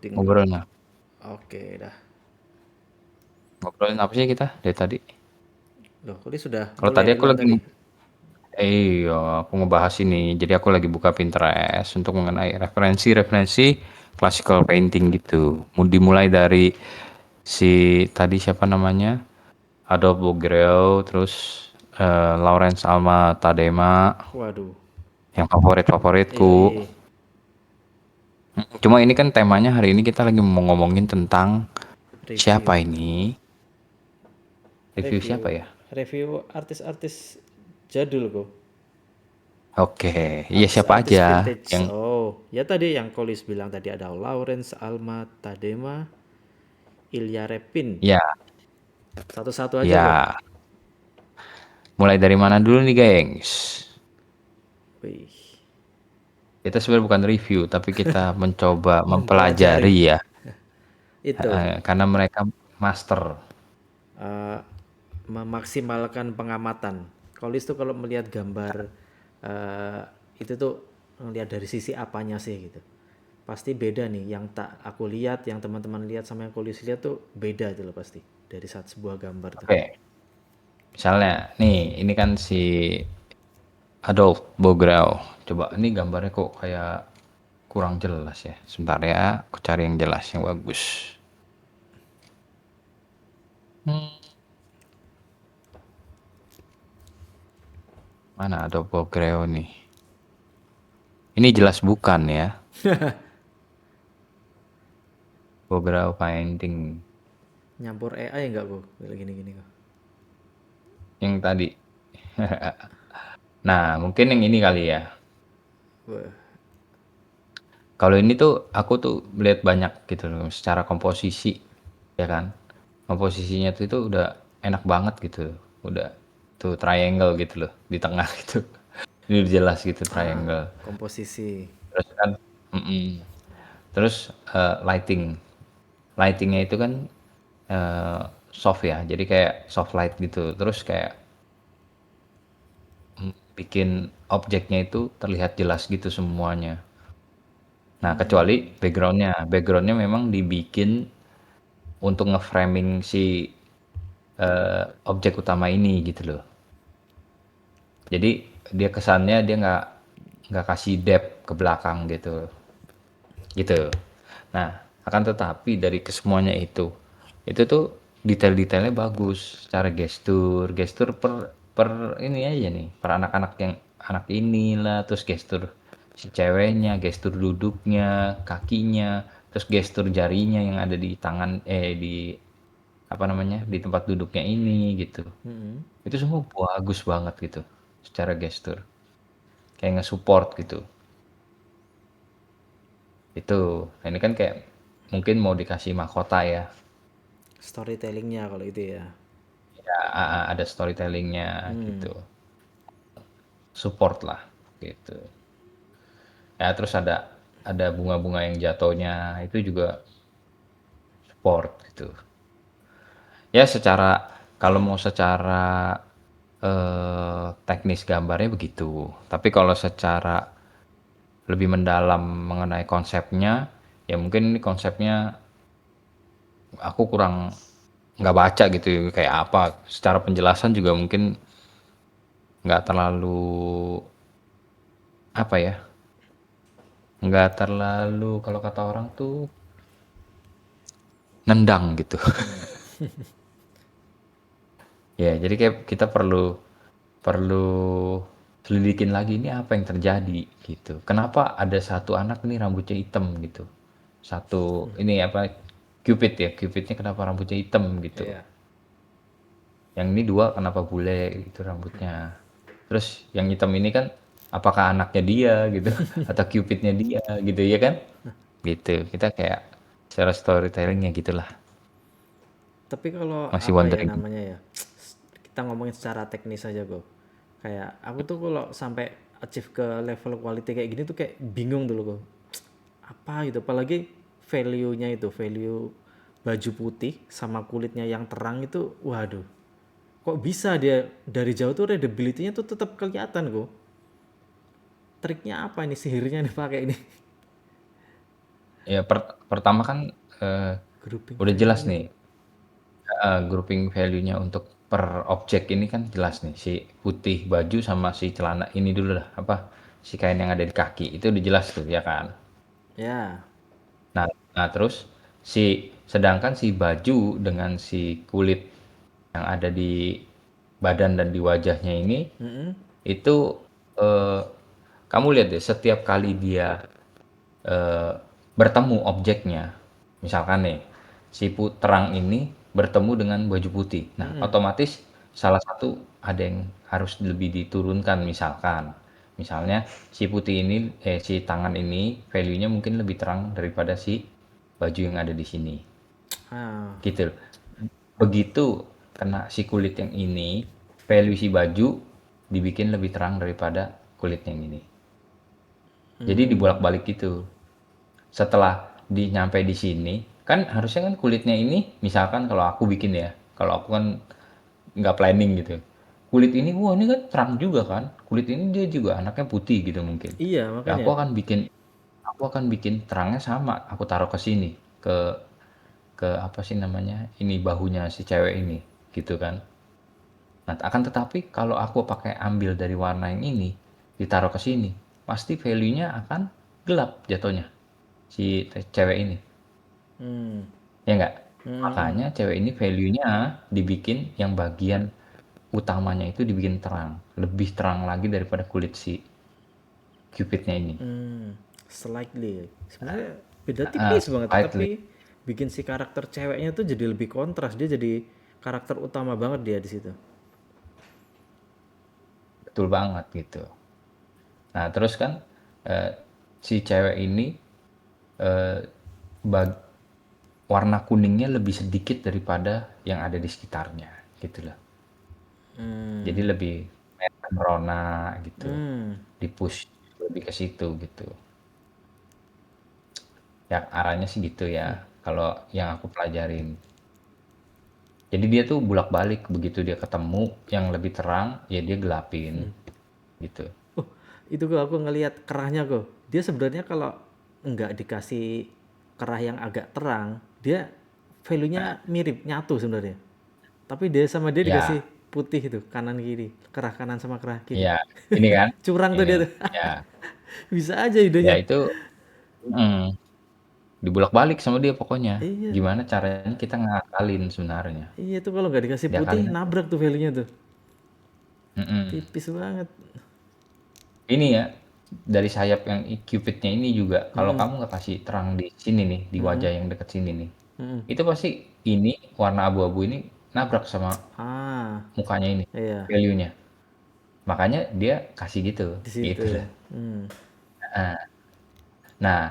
Ding dulu. Ngobrolnya. Oke, dah. Ngobrolin apa sih kita dari tadi? Loh, ini sudah Kalau mulai tadi aku duluan lagi tadi. iya, aku ngebahas ini. Jadi aku lagi buka Pinterest untuk mengenai referensi-referensi classical painting gitu. Mau dimulai dari si tadi siapa namanya? Adolf Bugreau, terus Lawrence Alma Tadema, Waduh. yang favorit-favoritku. Iya, iya, iya. Cuma ini kan temanya hari ini kita lagi mau ngomongin tentang siapa Review. ini? Review siapa Review. ya? Review artis-artis jadul kok. Oke, iya siapa Artis-artis aja vintage. yang Oh, ya tadi yang Kolis bilang tadi ada Lawrence Alma Tadema, Ilya Repin. ya Satu-satu aja kok. ya mulai dari mana dulu nih, gengs? Wih, Kita sebenarnya bukan review, tapi kita mencoba mempelajari mempelajari ya, itu. karena mereka master. eh, Memaksimalkan pengamatan. Kolis tuh kalau melihat gambar eh, itu tuh ngelihat dari sisi apanya sih gitu. Pasti beda nih yang tak aku lihat, yang teman-teman lihat sama yang Kolis lihat tuh beda itu loh pasti dari saat sebuah gambar tuh. Oke, misalnya nih, ini kan si Adolf Bograu. Coba ini gambarnya kok kayak kurang jelas ya. Sebentar ya, aku cari yang jelas, yang bagus. Mana Adolf Bograu nih? Ini jelas bukan ya, Bograu painting. Nyampur AI enggak kok gini-gini kok. Yang tadi. Nah, mungkin yang ini kali ya. Wah, Kalau ini tuh aku tuh melihat banyak gitu loh secara komposisi, ya kan. Komposisinya tuh itu udah enak banget gitu. Udah tuh triangle gitu loh di tengah gitu. Ini udah jelas gitu triangle. komposisi. Terus kan, mm-mm. Terus lighting, lightingnya itu kan soft ya. Jadi kayak soft light gitu. Terus kayak bikin objeknya itu terlihat jelas gitu semuanya. Nah, kecuali backgroundnya memang dibikin untuk nge-framing si objek utama ini gitu loh. Jadi dia kesannya dia nggak kasih depth ke belakang gitu, gitu. Nah, akan tetapi dari kesemuanya itu tuh detail-detailnya bagus, secara gestur, gestur per ini aja nih, per anak-anak yang anak inilah, terus gestur si ceweknya, gestur duduknya, kakinya, terus gestur jarinya yang ada di tangan di apa namanya di tempat duduknya ini gitu. Itu semua bagus banget gitu, secara gestur, kayak nge-support gitu. Itu, nah ini kan kayak mungkin mau dikasih mahkota ya. Storytellingnya kalau itu ya. Ya, ada storytellingnya gitu, support lah gitu. Ya terus ada bunga-bunga yang jatuhnya itu juga support gitu. Ya secara kalau mau secara teknis gambarnya begitu. Tapi kalau secara lebih mendalam mengenai konsepnya, ya mungkin ini konsepnya aku kurang nggak baca gitu kayak apa. Secara penjelasan juga mungkin nggak terlalu apa ya, nggak terlalu kalau kata orang tuh nendang gitu. Ya, jadi kayak kita perlu perlu selidikin lagi ini apa yang terjadi gitu. Kenapa ada satu anak nih rambutnya hitam gitu. Satu ini apa Cupid ya, Cupidnya kenapa rambutnya hitam gitu. Iya. Yang ini dua kenapa bule gitu rambutnya. Terus yang hitam ini kan apakah anaknya dia gitu atau Cupidnya dia gitu ya kan? Gitu. Kita kayak secara storytellingnya gitulah. Tapi kalau Masih apa ya wondering. namanya ya? Kita ngomongin secara teknis aja, Bro. Kayak aku tuh kalau sampai achieve ke level quality kayak gini tuh kayak bingung dulu, kok. Apa gitu, apalagi value-nya itu, value baju putih sama kulitnya yang terang itu, waduh. Kok bisa dia dari jauh tuh readability-nya tuh tetap kelihatan, kok. Triknya apa ini, sihirnya nih pakai ini? Ya pertama kan Grouping udah jelas value. nih, grouping value-nya untuk per objek ini kan jelas nih, si putih baju sama si celana ini dulu lah, apa, si kain yang ada di kaki, itu udah jelas tuh, ya kan? Ya. Nah nah terus sedangkan si baju dengan si kulit yang ada di badan dan di wajahnya ini, Mm-mm. itu, eee, kamu lihat deh setiap kali dia bertemu objeknya, misalkan nih, si terang ini bertemu dengan baju putih. Nah, Mm-mm. otomatis salah satu ada yang harus lebih diturunkan misalkan. Misalnya si putih ini, si tangan ini value-nya mungkin lebih terang daripada si baju yang ada di sini. Ah. Gitu. Begitu kena si kulit yang ini, value si baju dibikin lebih terang daripada kulit yang ini. Jadi Hmm. dibolak-balik gitu. Setelah nyampe di sini, kan harusnya kan kulitnya ini, misalkan kalau aku bikin ya, kalau aku kan nggak planning gitu. Kulit ini, wah ini kan terang juga kan. Kulit ini dia juga anaknya putih gitu mungkin. Iya, Ya makanya. aku akan bikin terangnya sama. Aku taruh ke sini, ke apa sih namanya? Ini bahunya si cewek ini, gitu kan. Nah, akan tetapi kalau aku pakai ambil dari warna yang ini, ditaruh ke sini, pasti value-nya akan gelap jatuhnya si cewek ini. Hmm. Ya enggak? Hmm. Makanya cewek ini value-nya dibikin yang bagian utamanya itu dibikin terang. Lebih terang lagi daripada kulit si Cupidnya ini. Hmm. Slightly. Sebenarnya beda tipis banget, Slightly. tapi bikin si karakter ceweknya tuh jadi lebih kontras. Dia jadi karakter utama banget dia di situ. Betul banget gitu. Nah terus kan eh, si cewek ini eh, bag- warna kuningnya lebih sedikit daripada yang ada di sekitarnya gitu loh. Jadi Hmm. lebih merah merona gitu. Hmm. Di push lebih ke situ gitu. Ya arahnya sih gitu ya. Kalau yang aku pelajarin. Jadi dia tuh bolak-balik begitu dia ketemu yang lebih terang, ya dia gelapin gitu. Oh, itu kok aku ngelihat kerahnya kok. Dia sebenarnya kalau nggak dikasih kerah yang agak terang, dia value-nya mirip, nyatu sebenarnya. Tapi dia sama dia dikasih Ya, putih itu, kanan kiri. Kerah kanan sama kerah kiri. ya, ini kan, Curang tuh ini, dia tuh. ya, Bisa aja ya idenya. itu dibolak-balik sama dia pokoknya. Iya, Gimana caranya kita ngakalin sebenarnya. iya tuh kalau nggak dikasih putih, Diakalin, nabrak tuh value-nya tuh. mm-mm. Tipis banget. Ini ya dari sayap yang Cupidnya ini juga kalau kamu nggak kasih terang di sini nih, di wajah yang deket sini nih, itu pasti ini warna abu-abu ini nabrak sama Ah, mukanya ini, iya, value-nya. Makanya dia kasih gitu, di situ gitu ya. loh. Hmm. Nah,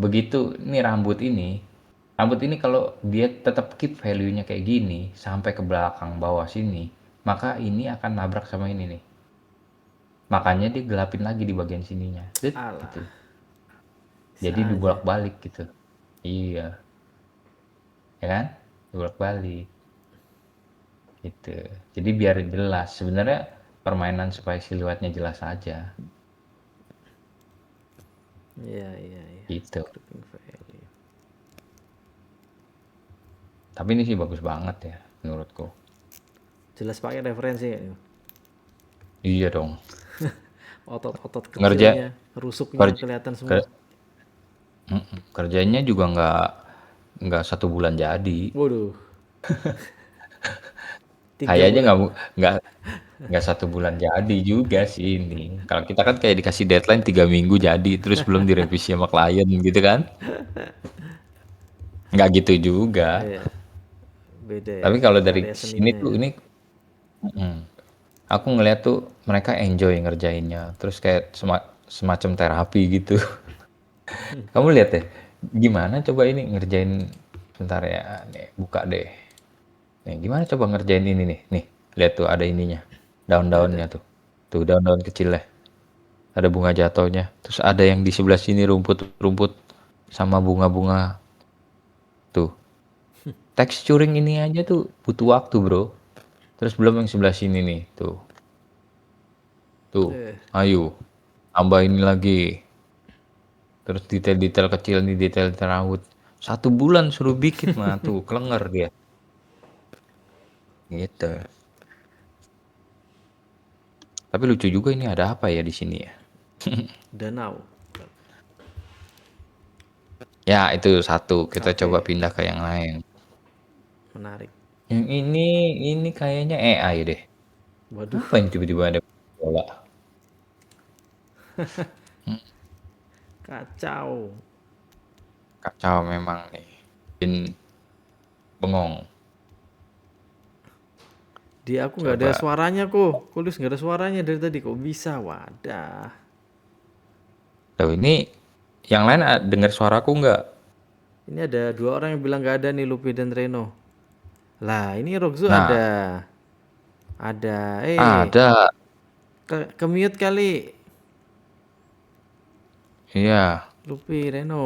begitu nih rambut ini kalau dia tetap keep value-nya kayak gini sampai ke belakang bawah sini, maka ini akan nabrak sama ini nih. Makanya dia gelapin lagi di bagian sininya. Zet, Alah, gitu. bisa Jadi aja. dibolak-balik gitu. Iya, ya kan? Dibolak-balik gitu. Jadi biar jelas. Sebenarnya permainan supaya siluetnya jelas aja Iya, iya, iya. gitu. Grouping value. Tapi ini sih bagus banget ya menurutku. Jelas pakai referensi ya. Iya dong. Otot-otot Ngerja kecilnya, rusuknya kerja, kelihatan semua. ker- kerjanya juga nggak 1 bulan jadi. Waduh, 3 bulan. Kayaknya nggak nggak 1 bulan jadi juga sih ini. Kalau kita kan kayak dikasih deadline 3 minggu jadi, terus belum direvisi sama klien gitu kan? Nggak gitu juga. Iya, beda ya Tapi kalau dari karya sini seninya tuh ya. ini aku ngeliat tuh mereka enjoy ngerjainnya. Terus kayak semacam terapi gitu. Kamu lihat deh, gimana coba ini ngerjain, bentar ya, nih buka deh. Nih, gimana coba ngerjain ini nih? Nih, lihat tuh ada ininya. Ada. Daun-daunnya tuh. Tuh daun-daun kecilnya. Ada bunga jatuhnya. Terus ada yang di sebelah sini rumput-rumput sama bunga-bunga. Tuh. Texturing ini aja tuh butuh waktu, Bro. Terus belum yang sebelah sini nih. Tuh. Tuh. Eh, Ayo. Tambah ini lagi. Terus detail-detail kecil nih, detail rambut. 1 bulan suruh bikin mah tuh kelenger dia. Gitu. Tapi lucu juga ini ada apa ya di sini ya? Danau. Ya itu satu, kita coba Oke, pindah ke yang lain. menarik. Yang ini kayaknya AI deh. Waduh, Apa yang tiba-tiba ada bola? Hmm, kacau. Kacau memang nih. Bikin bengong. Di aku nggak ada Coba. suaranya kok. Kulis nggak ada suaranya dari tadi kok bisa. Wadah. Loh ini yang lain dengar suaraku nggak? Ini ada 2 orang yang bilang nggak ada nih, Lupi dan Reno. Lah, ini Roxu Nah, ada. Ada. ada. Ke mute kali. Iya. Lupi, Reno.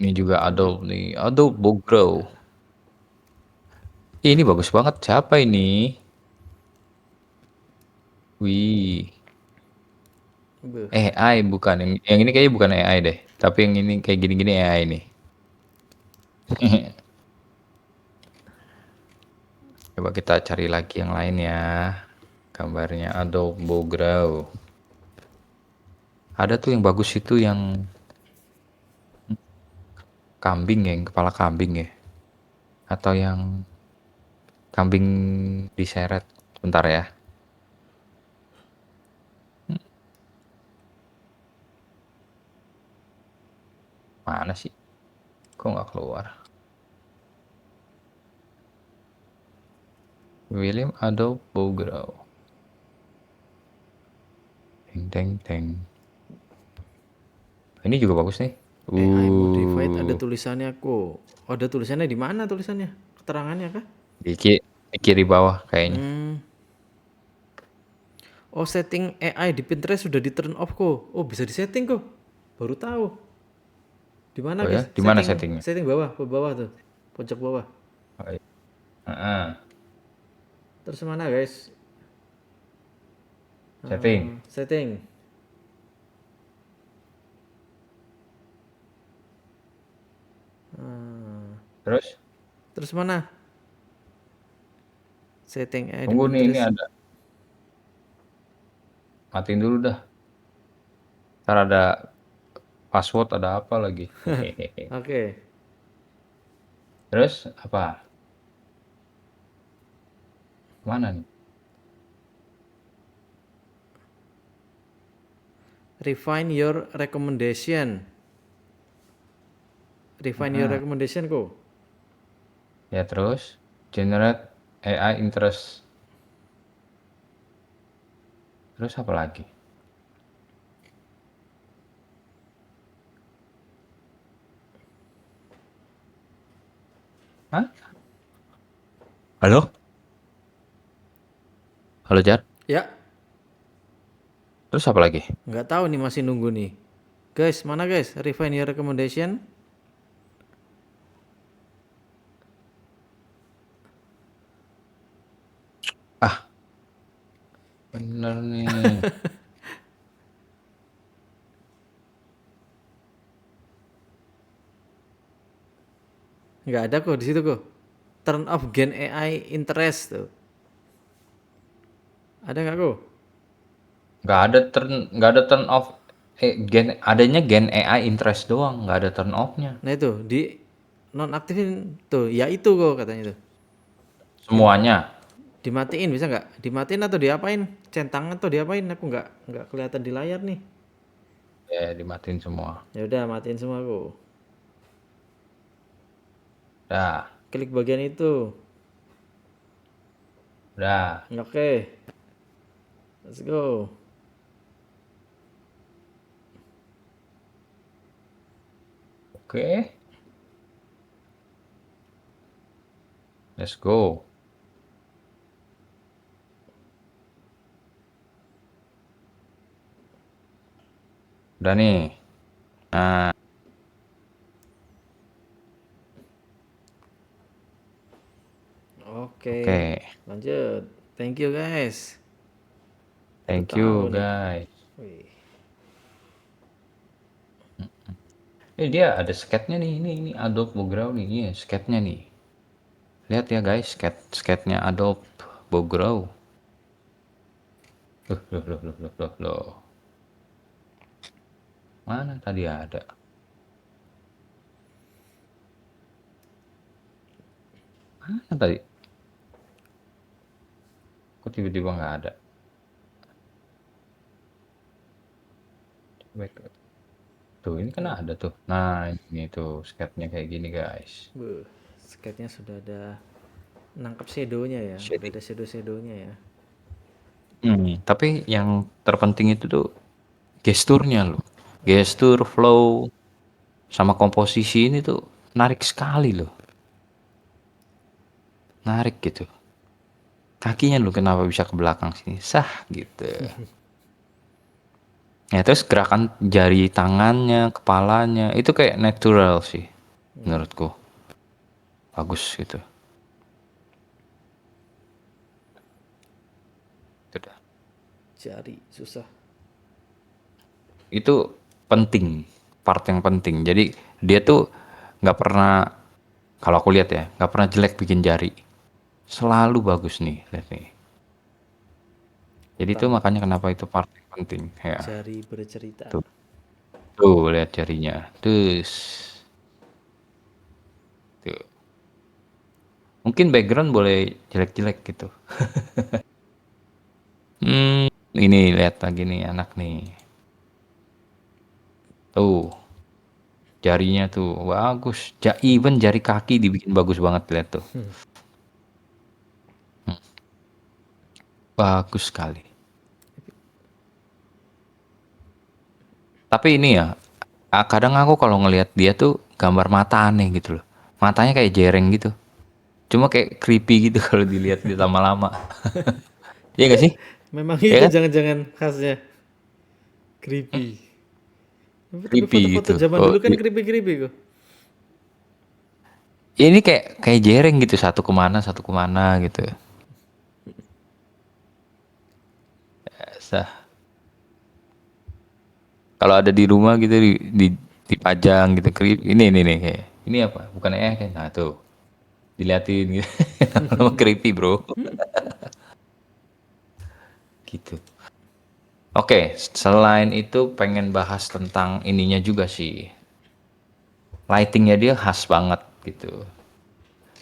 Ini juga Coba. adult nih. Adult Bogro. Ini bagus banget. Siapa ini? Wih. Beuh. AI bukan. Yang ini kayaknya bukan AI deh. Tapi yang ini kayak gini-gini AI nih. Coba kita cari lagi yang lain ya. Gambarnya Adult Bogro. Ada tuh yang bagus itu yang kambing ya, yang kepala kambing ya. Atau yang kambing diseret. Bentar ya. Mana sih? Kok nggak keluar? William Adolf Bogro. Teng teng teng. Ini juga bagus nih. AI modified ada tulisannya kok. Oh, ada tulisannya di mana tulisannya? Keterangannya kah? Di kiri bawah kayaknya. Hmm. Oh, setting AI di Pinterest sudah di turn off kok. Oh, bisa disetting kok. Baru tahu. Di mana, Oh ya, guys? di mana Setting settingnya? setting bawah, ke bawah tuh. Pojok bawah. Oh, iya. Heeh. Terus mana, guys? Setting. Setting. Terus Terus mana? Setting AI di tunggu nih ini Pinterest. ada. Matiin dulu dah. Ntar ada password ada apa lagi. Hehehe. Oke. Terus apa? Mana nih? Refine your recommendation. Refine your Heeh. recommendation kok. Ya terus generate AI interest. Terus apa lagi? Hah? Halo? Halo Jar? Ya, Terus apa lagi? nggak tahu nih, masih nunggu nih. Guys, mana guys? Refine your recommendation. Ah, bener nih. Nggak ada kok di situ kok. Turn off Gen AI interest tuh. Ada nggak kok? Nggak ada turn off. Adanya gen AI interest doang, nggak ada turn off-nya. Nah itu di nonaktifin tuh. Ya itu kok katanya tuh. Semuanya. Dimatiin bisa nggak? Dimatiin atau diapain? Centang atau diapain? Aku nggak kelihatan di layar nih. Ya, dimatiin semua. Ya udah, matiin semua kok. Dah, Klik bagian itu. udah. Oke, let's go. Oke, let's go. Udah nih. Nah, Oke, oke. lanjut. Thank you guys. Baru Thank tahu you nih. guys. Wih, Dia ada sketnya nih, ini Adobe Bograu nih, ini sketnya nih. Lihat ya guys, sketnya Adobe Bograu. Loh. Mana tadi ada? Mana tadi? Kok tiba-tiba nggak ada? Back. Tuh, ini kan ada tuh. Nah, ini tuh sketnya kayak gini guys. sketnya sudah ada nangkep shadownya ya, udah Shading. ada shadow-shadownya ya. Tapi yang terpenting itu tuh gesturnya loh. Gestur, flow, sama komposisi ini tuh menarik sekali loh. Narik gitu. Kakinya loh kenapa bisa ke belakang sini. Sah gitu. Ya terus gerakan jari tangannya, kepalanya itu kayak natural sih menurutku. Bagus gitu. Itu dah. Jari susah. Itu penting, part yang penting. Jadi dia tuh nggak pernah, kalau aku lihat ya, nggak pernah jelek bikin jari. Selalu bagus nih, lihat nih. Jadi itu Utama makanya kenapa itu part yang penting. Ya, jari bercerita. tuh, tuh lihat jarinya. Terus, tuh. Mungkin background boleh jelek-jelek gitu. Ini lihat lagi nih anak nih. Tuh, jarinya tuh bagus. Even jari kaki dibikin bagus banget lihat tuh. Bagus sekali. Tapi ini ya, kadang aku kalau ngelihat dia tuh gambar mata aneh gitu loh. Matanya kayak jereng gitu. Cuma kayak creepy gitu kalau dilihat di lama-lama. Iya gak sih? Memang Iya itu kan? jangan-jangan khasnya creepy. Tapi Creepy foto-foto gitu. zaman Oh, dulu kan creepy-creepy kok. ini kayak jereng gitu, satu kemana gitu. Sah. Kalau ada di rumah gitu dipajang gitu creepy. Ini nih kayak. Ini apa? Bukan kayak. Nah, tuh. Diliatin gitu. Lama creepy, Bro. Gitu. Oke, selain itu pengen bahas tentang ininya juga sih. Lightingnya dia khas banget gitu.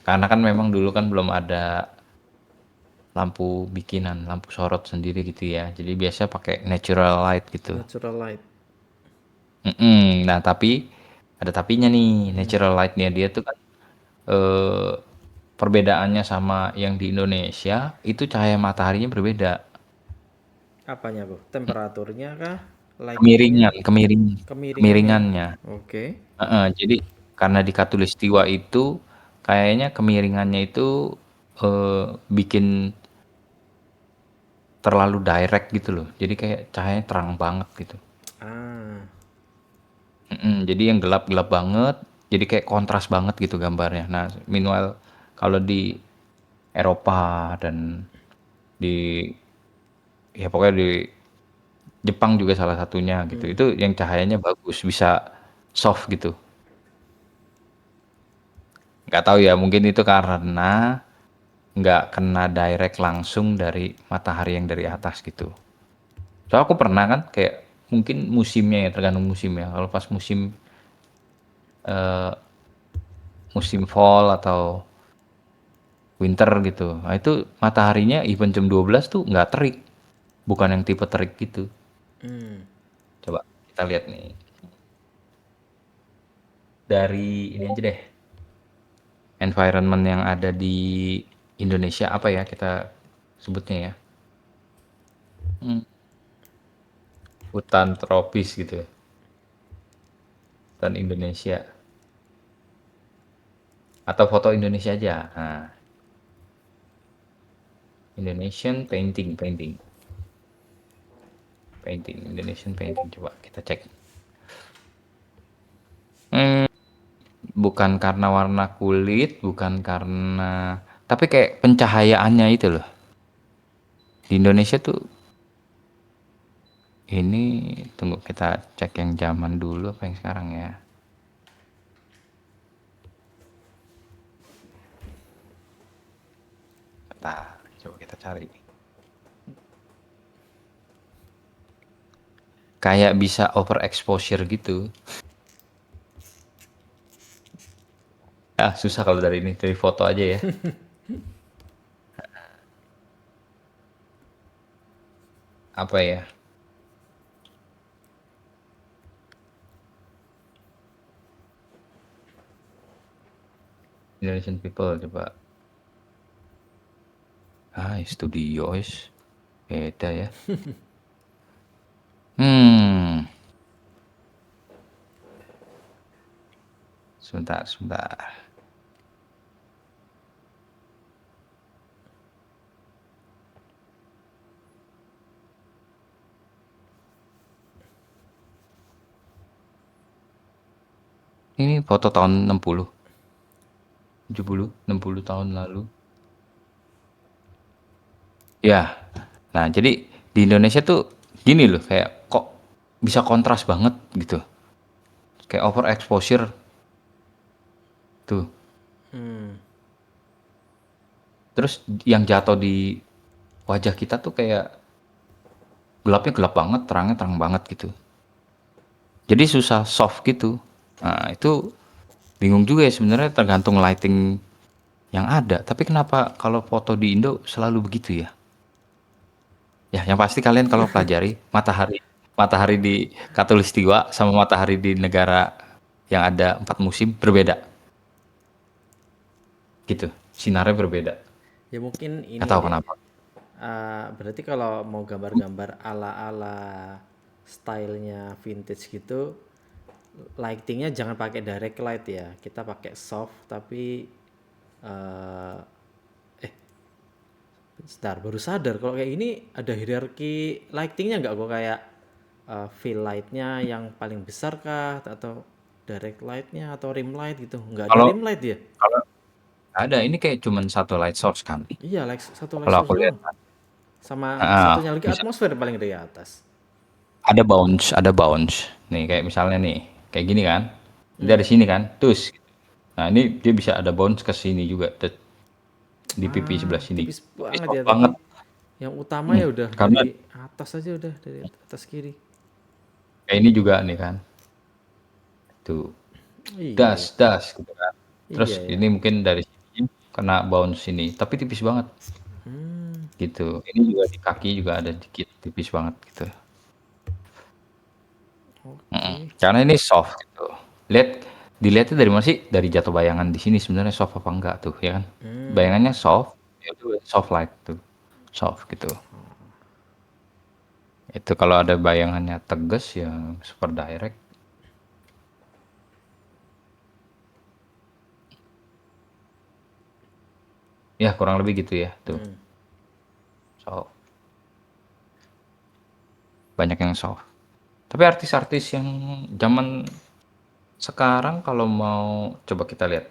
Karena kan memang dulu kan belum ada lampu bikinan, lampu sorot sendiri gitu ya. Jadi biasa pakai natural light gitu. Natural light. Nah, tapi ada tapinya nih. Natural lightnya dia tuh kan eh, perbedaannya sama yang di Indonesia itu cahaya mataharinya berbeda. Apanya kok? Temperaturnya kah? Lightingnya? Kemiringan, Kemiringannya? kemiringannya. Oke. Jadi karena di Katulistiwa itu kayaknya kemiringannya itu bikin terlalu direct gitu loh. Jadi kayak cahayanya terang banget gitu. Ah, Jadi yang gelap-gelap banget, jadi kayak kontras banget gitu gambarnya. Nah, meanwhile kalau di Eropa dan di ya pokoknya di Jepang juga salah satunya gitu. Itu yang cahayanya bagus, bisa soft gitu. Nggak tahu ya, mungkin itu karena nggak kena direct langsung dari matahari yang dari atas gitu. Soalnya aku pernah kan kayak mungkin musimnya ya, tergantung musimnya. Kalau pas musim musim fall atau winter gitu. Nah, itu mataharinya even jam 12 tuh nggak terik. Bukan yang tipe terik gitu. Coba kita lihat nih. Dari ini aja deh. Environment yang ada di Indonesia apa ya kita sebutnya ya. Hutan tropis gitu ya. Hutan Indonesia. Atau foto Indonesia aja. Nah, Indonesian painting, Indonesian painting, coba kita cek. Bukan karena warna kulit, bukan karena, tapi kayak pencahayaannya itu loh. Di Indonesia tuh Ini tunggu kita cek yang zaman dulu apa yang sekarang ya. Bentar, coba kita cari. Kayak bisa overexposure gitu. Ah, susah kalau dari ini, dari foto aja ya. Apa ya? Indonesian people coba. Studio is beda ya. Hmm, sebentar. Ini foto tahun 60, 70, 60 tahun lalu. Ya, nah jadi di Indonesia tuh gini loh, kayak kok bisa kontras banget gitu. Kayak overexposure tuh. Hmm. Terus yang jatuh di wajah kita tuh kayak gelapnya gelap banget, terangnya terang banget gitu. Jadi susah soft gitu. Nah, itu bingung juga ya sebenarnya tergantung lighting yang ada. Tapi kenapa kalau foto di Indo selalu begitu ya? Ya, yang pasti kalian kalau pelajari matahari di Katulistiwa sama matahari di negara yang ada 4 musim berbeda. Gitu. Sinarnya berbeda. Ya mungkin Gak ini tahu deh. kenapa. Berarti kalau mau gambar-gambar ala-ala stylenya vintage gitu, lightingnya jangan pakai direct light ya. Kita pakai soft tapi eh sebentar baru sadar kalau kayak ini ada hierarki lightingnya nggak kok kayak fill lightnya yang paling besar kah atau direct lightnya atau rim light gitu nggak ada Kalau rim light ya. kalau ada ini kayak cuman satu light source kan. Iya like satu light Kalau source aku lihat doang sama ah, satunya lagi bisa atmosfer paling dari atas. ada bounce. Nih kayak misalnya nih, kayak gini kan. Dari sini kan, terus. Nah, ini dia bisa ada bounce ke sini juga di pipi sebelah sini. Tipis Tapi banget soft ya banget. tapi yang utama ya udah Karena dari atas aja udah dari atas kiri. kayak ini juga nih kan. Tuh, Iya das ya. das gitu kan. Terus Iya ya. ini mungkin dari sini kena bounce sini, tapi tipis banget gitu. Ini juga di kaki juga ada dikit tipis banget gitu. Oke. Karena ini soft gitu. Dilihatnya dari mana sih? Dari jatuh bayangan di sini sebenarnya soft apa enggak tuh, ya kan? Bayangannya soft, ya itu soft light tuh. Soft gitu. Itu kalau ada bayangannya tegas ya super direct. Ya kurang lebih gitu ya tuh. Soft. Banyak yang soft. Tapi artis-artis yang zaman sekarang kalau mau coba kita lihat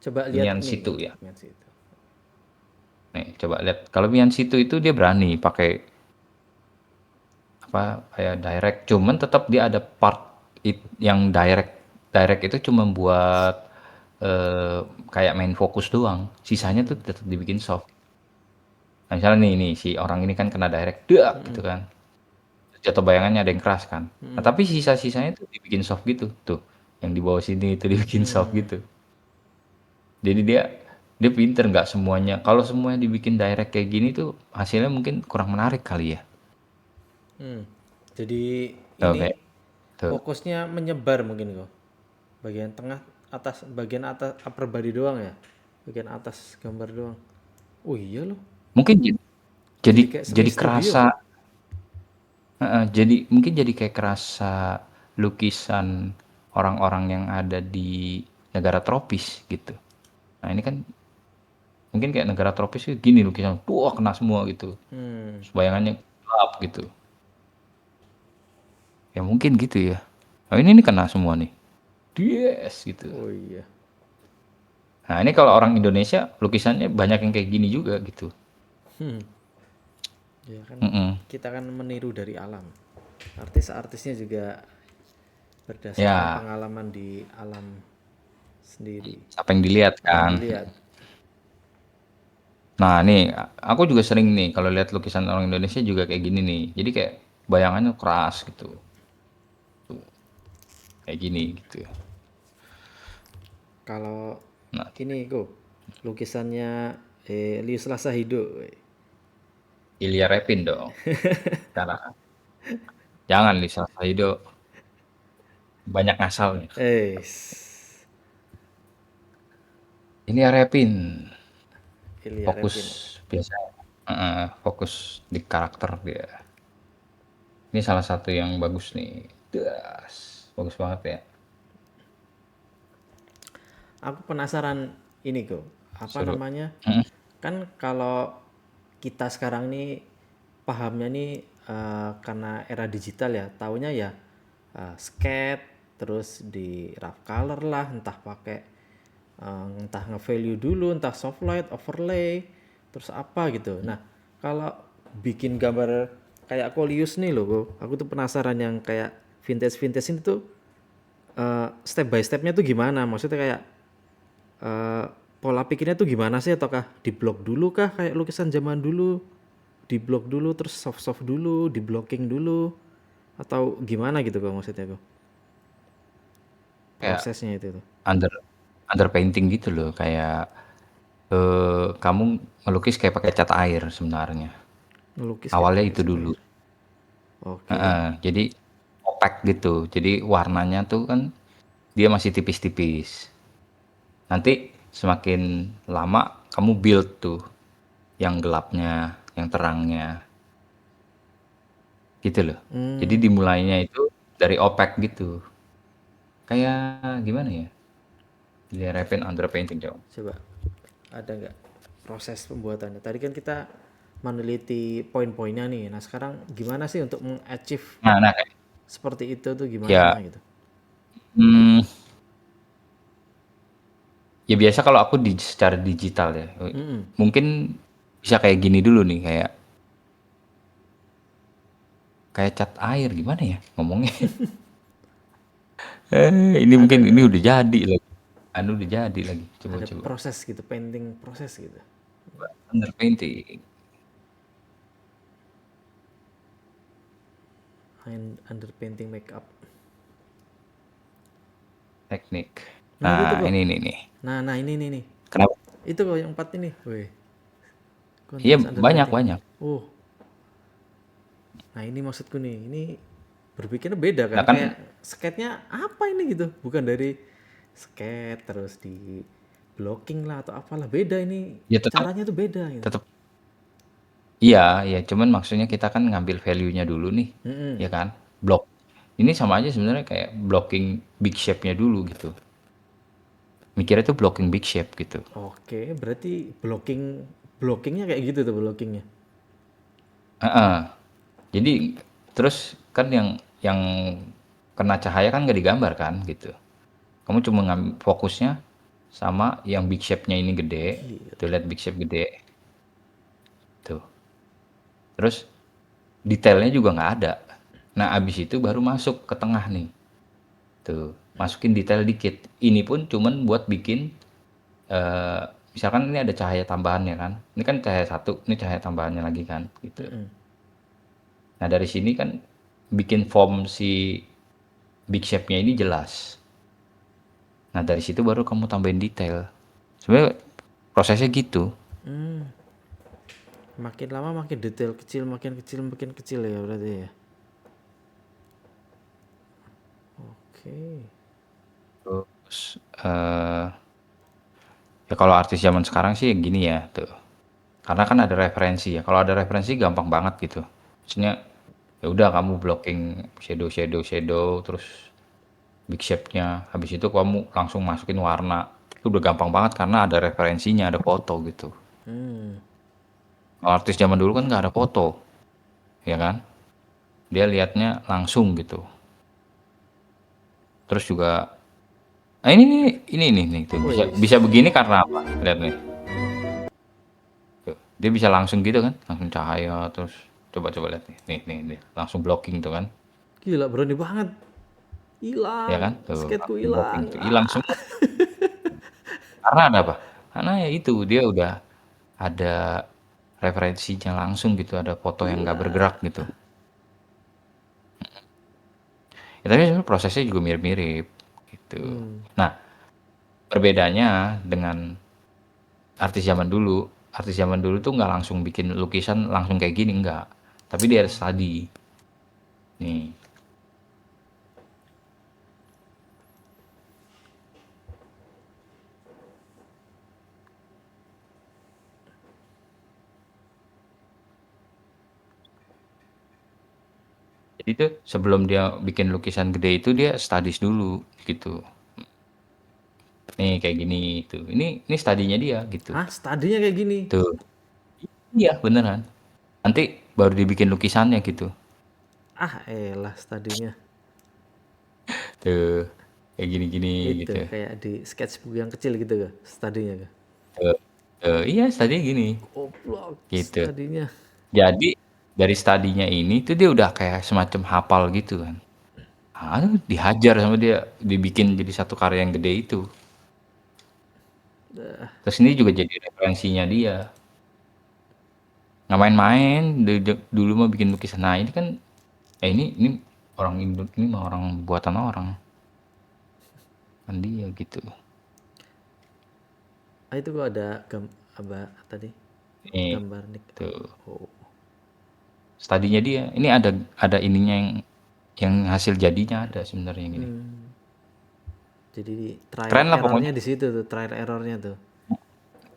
Coba lihat Mian nih Situ ya. lihat situ. Nih coba lihat. Kalau Mian Situ itu dia berani pakai apa kayak direct. Cuman tetap dia ada part yang direct. Direct itu cuma buat eh, kayak main fokus doang. Sisanya tuh tetap dibikin soft. Nah, misalnya nih si orang ini kan kena direct, dak gitu kan. Jatuh bayangannya ada yang keras kan. Nah, tapi sisa-sisanya tuh dibikin soft gitu. Tuh, yang di bawah sini itu dibikin soft gitu. Jadi dia pinter nggak semuanya. Kalau semuanya dibikin direct kayak gini tuh hasilnya mungkin kurang menarik kali ya. Jadi Tuh ini kayak tuh. fokusnya menyebar mungkin kok. Bagian tengah atas bagian atas upper body doang ya. Bagian atas gambar doang. Oh iya loh. Mungkin jadi Jadi kayak semi jadi studio. kerasa jadi mungkin jadi kayak kerasa lukisan orang-orang yang ada di negara tropis gitu. Nah, ini kan mungkin kayak negara tropis itu gini lukisan, wah kena semua gitu. Bayangannya gelap gitu. Ya mungkin gitu ya. Oh, ini kena semua nih. Yes gitu. Oh iya. Nah, ini kalau orang Indonesia lukisannya banyak yang kayak gini juga gitu. Ya kan Mm-mm. kita kan meniru dari alam. artis-artisnya juga berdasarkan Ya, pengalaman di alam sendiri, apa yang dilihat apa yang kan. dilihat. Nah, nih aku juga sering nih kalau lihat lukisan orang Indonesia juga kayak gini nih. Jadi kayak bayangannya keras gitu. Tuh, kayak gini gitu. Kalau Nah, ini kok lukisannya Lius Lasahido. Ilya Repin dong. Cara jangan Lisa Saido banyak ngasalnya. Eh, Ilya Repin Ilya fokus Repin. biasa fokus di karakter dia. Ini salah satu yang bagus nih. Das, bagus banget ya. Aku penasaran ini kok, apa Suruh. namanya? Mm, Kan kalau kita sekarang nih pahamnya nih karena era digital ya, taunya ya skate, terus di rough color lah, entah pakai entah nge-value dulu, entah soft light, overlay, terus apa gitu. Nah, kalau bikin gambar kayak Colius nih loh, aku tuh penasaran yang kayak vintage-vintage ini tuh step by stepnya tuh gimana? Maksudnya kayak eh, pola pikirnya tuh gimana sih? Ataukah di blok dulu kah kayak lukisan zaman dulu? Di blok dulu terus soft soft dulu, di blocking dulu, atau gimana gitu kok maksudnya kok? kayak Prosesnya itu tuh. under underpainting gitu loh. Kayak kamu ngelukis kayak pakai cat air sebenarnya. Ngelukis kayak Awalnya pakai itu cat dulu. air. Oke. Jadi opaque gitu. Jadi warnanya tuh kan dia masih tipis-tipis. Nanti semakin lama kamu build tuh yang gelapnya, yang terangnya, gitu loh. Jadi Hmm, dimulainya itu dari opaque gitu. Kayak gimana ya? Dia repin underpainting dong. coba ada nggak proses pembuatannya? Tadi kan kita meneliti poin-poinnya nih. Nah, sekarang gimana sih untuk mengachieve Nah, kayak seperti itu tuh ya, gimana gitu? hmm, ya biasa kalau aku secara digital ya, Mm-mm. mungkin bisa kayak gini dulu nih, kayak cat air gimana ya ngomongnya? Ini Ada mungkin ini nggak? udah jadi lagi. Anu udah jadi lagi. Coba Ada coba. proses gitu, painting proses gitu. Underpainting Underpainting makeup. teknik. Nah itu tuh Nah, kok. ini nih. Nah ini nih. Kenapa? Itu kok yang empat ini. Weh, Iya continuous banyak underpainting. banyak. Oh, nah ini maksudku nih. Ini berpikirnya beda Nah kan? kan Kayak skate-nya apa ini gitu? Bukan dari skate terus di blocking lah atau apalah. Beda ini. ya tetap Caranya tuh beda gitu. tetap iya ya. Cuman maksudnya kita kan ngambil value-nya dulu nih, ya Mm-mm. kan? Block. Ini sama aja sebenarnya kayak blocking big shape-nya dulu gitu. Mikirnya tuh blocking big shape gitu. Oke, berarti blockingnya kayak gitu tuh blockingnya. Heeh. Jadi terus kan yang kena cahaya kan nggak digambar kan gitu. Kamu cuma fokusnya sama yang big shape-nya ini gede. Tuh lihat big shape gede. Tuh. Terus detailnya juga nggak ada. Nah abis itu baru masuk ke tengah nih. Tuh. Masukin detail dikit. Ini pun cuman buat bikin eh misalkan ini ada cahaya tambahannya kan. Ini kan cahaya satu, ini cahaya tambahannya lagi kan gitu. Mm-mm. Nah dari sini kan bikin form si big shape-nya ini jelas. Nah dari situ baru kamu tambahin detail. Sebenarnya prosesnya gitu. Hmm, makin lama makin detail kecil, makin kecil ya berarti ya. Oke. Terus ya kalau artis zaman sekarang sih gini ya tuh. Karena kan ada referensi ya. Kalau ada referensi gampang banget gitu. Maksudnya ya udah kamu blocking shadow terus big shape-nya. Habis itu kamu langsung masukin warna. Itu udah gampang banget karena ada referensinya, ada foto gitu. Hmm. Kalau artis zaman dulu kan nggak ada foto, ya kan? Dia liatnya langsung gitu. Terus juga ini nih tuh bisa Wih. bisa begini karena apa? Lihat nih. Tuh, dia bisa langsung gitu kan, langsung cahaya terus coba-coba lihat nih. Nih, langsung blocking tuh kan. Gila, berani banget. ya Hilang, kan? Tuh, skateku langsung dropping hilang. tuh, hilang Ah. semua. Karena ada apa? Karena ya itu dia udah ada referensinya langsung gitu, ada foto yang nggak bergerak Gila. gitu. Ya, tapi sebenarnya prosesnya juga mirip-mirip gitu. Hmm. Nah, perbedaannya dengan artis zaman dulu. Artis zaman dulu tuh nggak langsung bikin lukisan langsung kayak gini, nggak. Tapi dia harus study. Nih. Jadi tuh sebelum dia bikin lukisan gede itu dia studies dulu gitu. Nih kayak gini tuh. Ini studinya dia gitu. Hah, studinya kayak gini? Tuh. Iya, beneran. Nanti baru dibikin lukisannya gitu. Ah, elah studinya. Tuh. Kayak gini-gini Itu gitu. kayak di sketchbook yang kecil gitu kan, studinya kan. Tuh. Tuh. Iya, studinya gini. Goblok Gitu. studinya. Jadi dari studinya ini tuh dia udah kayak semacam hafal gitu kan. Dihajar sama dia, dibikin jadi satu karya yang gede itu. Terus ini juga jadi referensinya dia. Nggak main-main, dulu mah bikin lukisan. Nah ini kan, ini orang Indo, ini mah orang buatan orang. Kan dia gitu. Ah, itu kok ada apa tadi? Nih, Gambar nik. tuh. Oh. Studinya dia. Ini ada ininya yang hasil jadinya ada sebenarnya yang ini. Jadi trial Keren lah errornya pokoknya. di situ tuh, trial errornya tuh.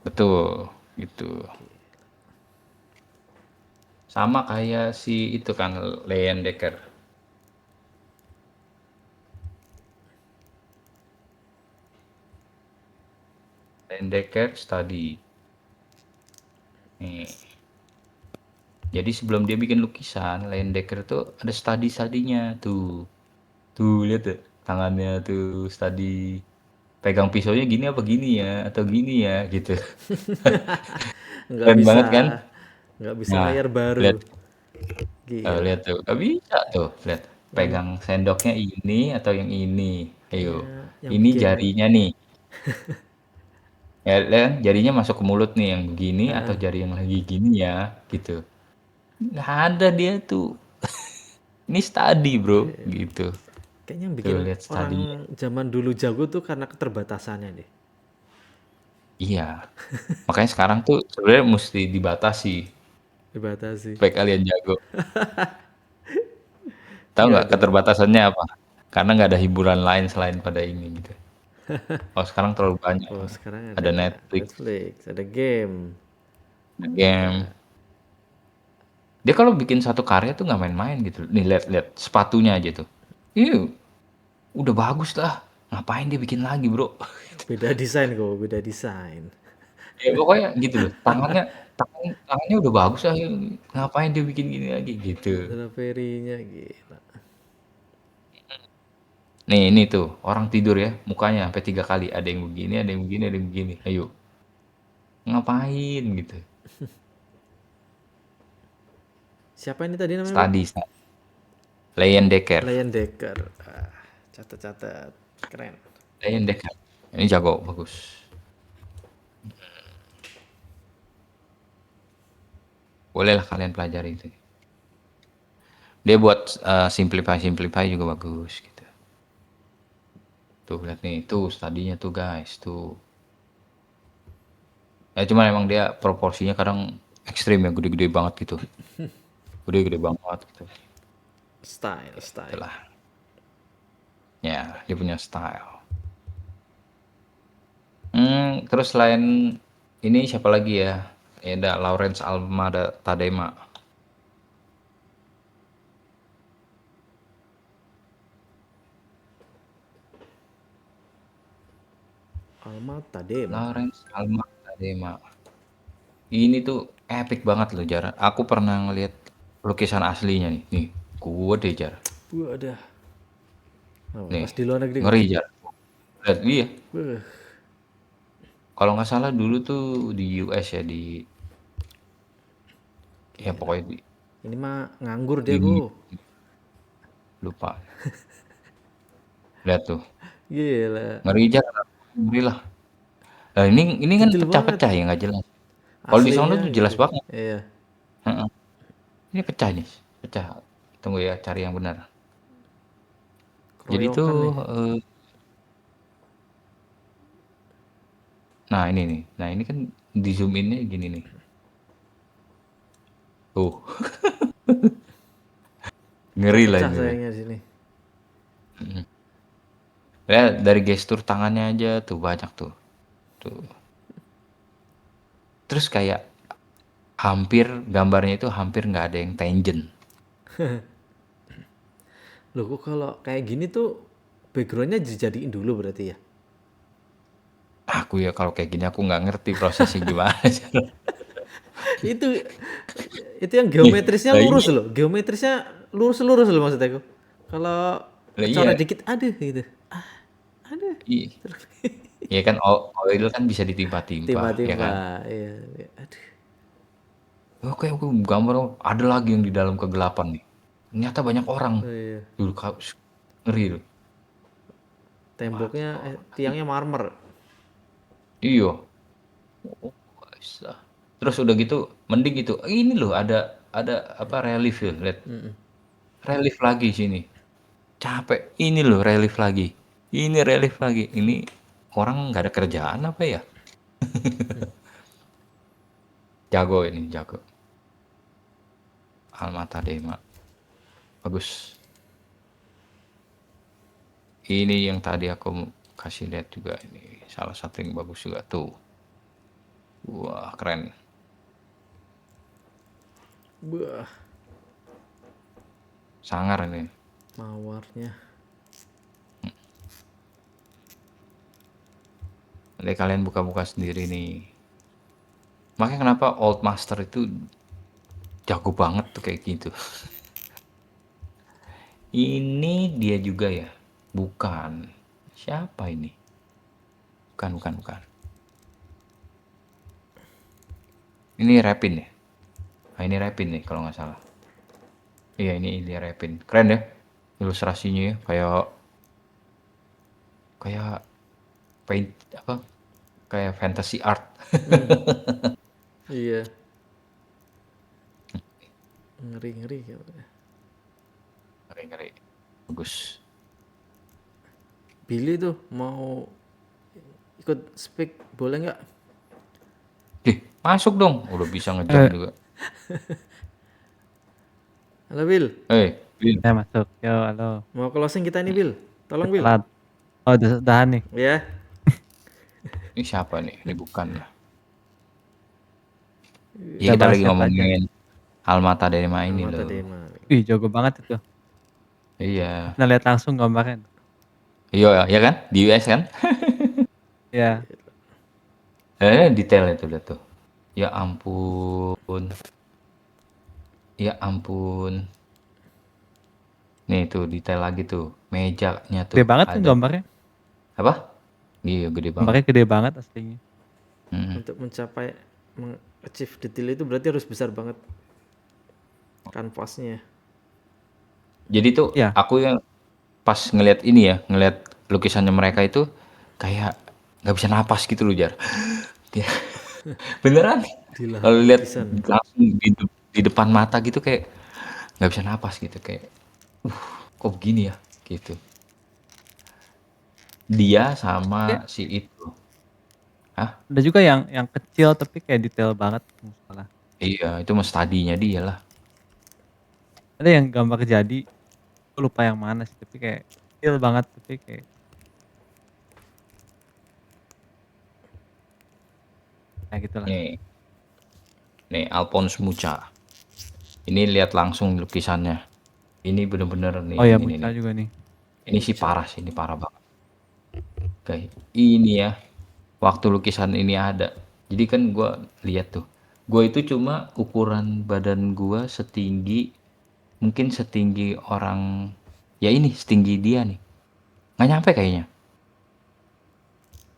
Betul, gitu. Sama kayak si itu kan Leyendecker. Leyendecker study. Nih. Jadi sebelum dia bikin lukisan, Leyendecker tuh ada study-studinya tuh. Tuh lihat tuh tangannya tuh study. Pegang pisaunya gini apa gini ya atau gini ya gitu. Nggak Keren bisa, banget kan? nggak bisa Nah, layar lihat baru. Gila. lihat tuh. Gak bisa tuh, lihat. Yang Pegang sendoknya ini atau yang ini. Ayo. kayaknya yang Ini bikin jarinya nih. Ya, lihat, jarinya masuk ke mulut nih yang begini atau ah, jari yang lagi gini ya gitu. Nggak ada dia tuh. Ini study, Bro, gitu. kayaknya yang bikin Tuh lihat orang studinya. zaman dulu jago tuh karena keterbatasannya deh. Iya. Makanya sekarang tuh sebenarnya mesti dibatasi Dibatasi. supaya kalian jago. Tahu Nggak nggak ada. keterbatasannya apa? Karena nggak ada hiburan lain selain pada ini gitu. Oh sekarang terlalu banyak. Oh, sekarang Ada ada Netflix, Netflix, ada game. ada game. Dia kalau bikin satu karya tuh nggak main-main gitu. Nih lihat-lihat sepatunya aja tuh. Ini udah bagus lah. Ngapain dia bikin lagi, Bro? Beda desain kok, beda desain. Ya pokoknya gitu loh. Tangannya udah bagus lah. Ngapain dia bikin gini lagi gitu. Deliverynya gila. Nih ini tuh orang tidur ya, mukanya sampai 3 kali. Ada yang begini, ada yang begini, ada yang begini. Ayo, ngapain gitu. Siapa ini tadi namanya, Bro? Study. Leyendecker. Lion Decker. Ah, catat-catat. Keren. Leyendecker. Ini jago, bagus. Bolehlah kalian pelajari itu. Dia buat simplify juga bagus gitu. Tuh lihat nih, tuh studinya tuh guys, tuh. Ya cuman emang dia proporsinya kadang ekstrim ya, gede-gede banget gitu. Gede-gede banget gitu. Style, style. Itulah. Ya, dia punya style. Terus selain ini siapa lagi ya? Ya ada Lawrence Almada Tadema. Alma Tadema. Lawrence Almada Tadema. Ini tuh epic banget loh Jar. Aku pernah ngeliat lukisan aslinya nih. Nih, gede Jar. Wadah. Oh, Nih, pas di luar negeri nggak? ngeri Jar. Lihat dia. Wah, Kalau nggak salah dulu tuh di US ya ya gila. pokoknya Ini mah nganggur dia, di bro. lupa. Lihat tuh, Gila. ngeri Jar, ngeri lah. Nah ini kan Detail banget. pecah-pecah ya nggak jelas. Kalau di sono Aslinya tuh jelas gitu. banget. Iya. Heeh. Ini pecah nih, pecah. Tunggu ya, cari yang benar. Jadi tuh, Keroyokan nih. nah ini nih. Nah ini kan di zoom innya gini nih. Tuh, ngeri lah Pecah-pecah ini. sayangnya di sini. Ya dari gestur tangannya aja tuh banyak tuh. Tuh. Terus kayak hampir gambarnya itu hampir nggak ada yang tangent. Loh kok kalau kayak gini tuh backgroundnya dijadiin dulu berarti ya? Aku ya kalau kayak gini aku nggak ngerti prosesnya gimana. itu itu yang Ih, geometrisnya lah lurus iya, loh. Geometrisnya lurus-lurus loh maksud aku. Kalau lah iya, coret dikit aduh gitu. Aduh. iya, iya kan oil kan bisa ditimpa-timpa, ya kan? Tiba-tiba iya, iya. Aduh. Oke, aku gambar ada lagi yang di dalam kegelapan nih. Ternyata banyak orang. Oh, iya. Dulu ngeri tuh. Wah, Temboknya astagfirullahaladzim. tiangnya marmer. Iya. Oh, bisa. Terus udah gitu, mending gitu. Ini loh ada apa relief ya, lihat. Relief lagi sini. Capek. Ini loh relief lagi. Ini relief lagi. Ini orang nggak ada kerjaan apa ya? Jago ini, jago. Almata Dema. Bagus. Ini yang tadi aku kasih lihat juga ini. Salah satu yang bagus juga tuh. Wah, keren. Wah, Sangar ini. mawarnya. Nanti kalian buka-buka sendiri nih. Makanya kenapa Old Master itu jago banget tuh kayak gitu. Ini dia juga ya? Bukan. Siapa ini? Bukan. Ini Repin ya? Nah, ini Repin nih kalau nggak salah. Iya, ini Ilya Repin. Keren ya? Ilustrasinya ya. Kayak paint apa? Kayak fantasy art. Iya, ngeri-ngeri gitu. Ngeri. Bagus. Billy tuh mau ikut speak boleh nggak? Masuk dong. Udah bisa ngejam juga. Halo Bill, Bin. Saya masuk. Yo, halo. mau closing kita ini Bill. Tolong Bill. Telat. Oh, udahan nih. Ya, Ini siapa nih? Ini bukan lah. Kita Ya kita bahas lagi siapa aja. ngomongin Almata Dema ini Almata loh. Dema. Wih, jago banget itu. Iya. Pernah lihat langsung gambarnya. Iya, ya kan? Di US kan? Ya, Detail itu lihat tuh. Ya ampun. Ya ampun. Nih tuh detail lagi tuh. Mejanya tuh gede banget kan ada. gambarnya. Apa? Iya, gede banget. Gambarnya gede banget aslinya. Untuk mencapai achieve detail itu berarti harus besar banget kanvasnya. Jadi tuh Iya. aku yang pas ngelihat ini ya, ngelihat lukisannya mereka itu kayak nggak bisa napas gitu loh, Jar. Dia beneran. Di lahan Kalau lihat lukisan. langsung di depan mata gitu kayak nggak bisa napas gitu kayak kok begini ya gitu. Dia sama si itu. Hah? Ada juga yang kecil tapi kayak detail banget masalah. Iya, itu mah studinya dia lah. Ada yang gambar jadi, aku lupa yang mana sih, tapi kayak kecil banget tapi kayak ya gitulah. Nih Alphonse Mucha. Ini lihat langsung lukisannya. Ini bener-bener nih, Oh ya, ini Mucha nih. juga nih. Ini sih parah sih, ini parah banget. Kayak ini ya, waktu lukisan ini ada. Jadi kan gue lihat tuh, gue itu cuma ukuran badan gue mungkin setinggi orang, ya ini setinggi dia nih, nggak nyampe kayaknya.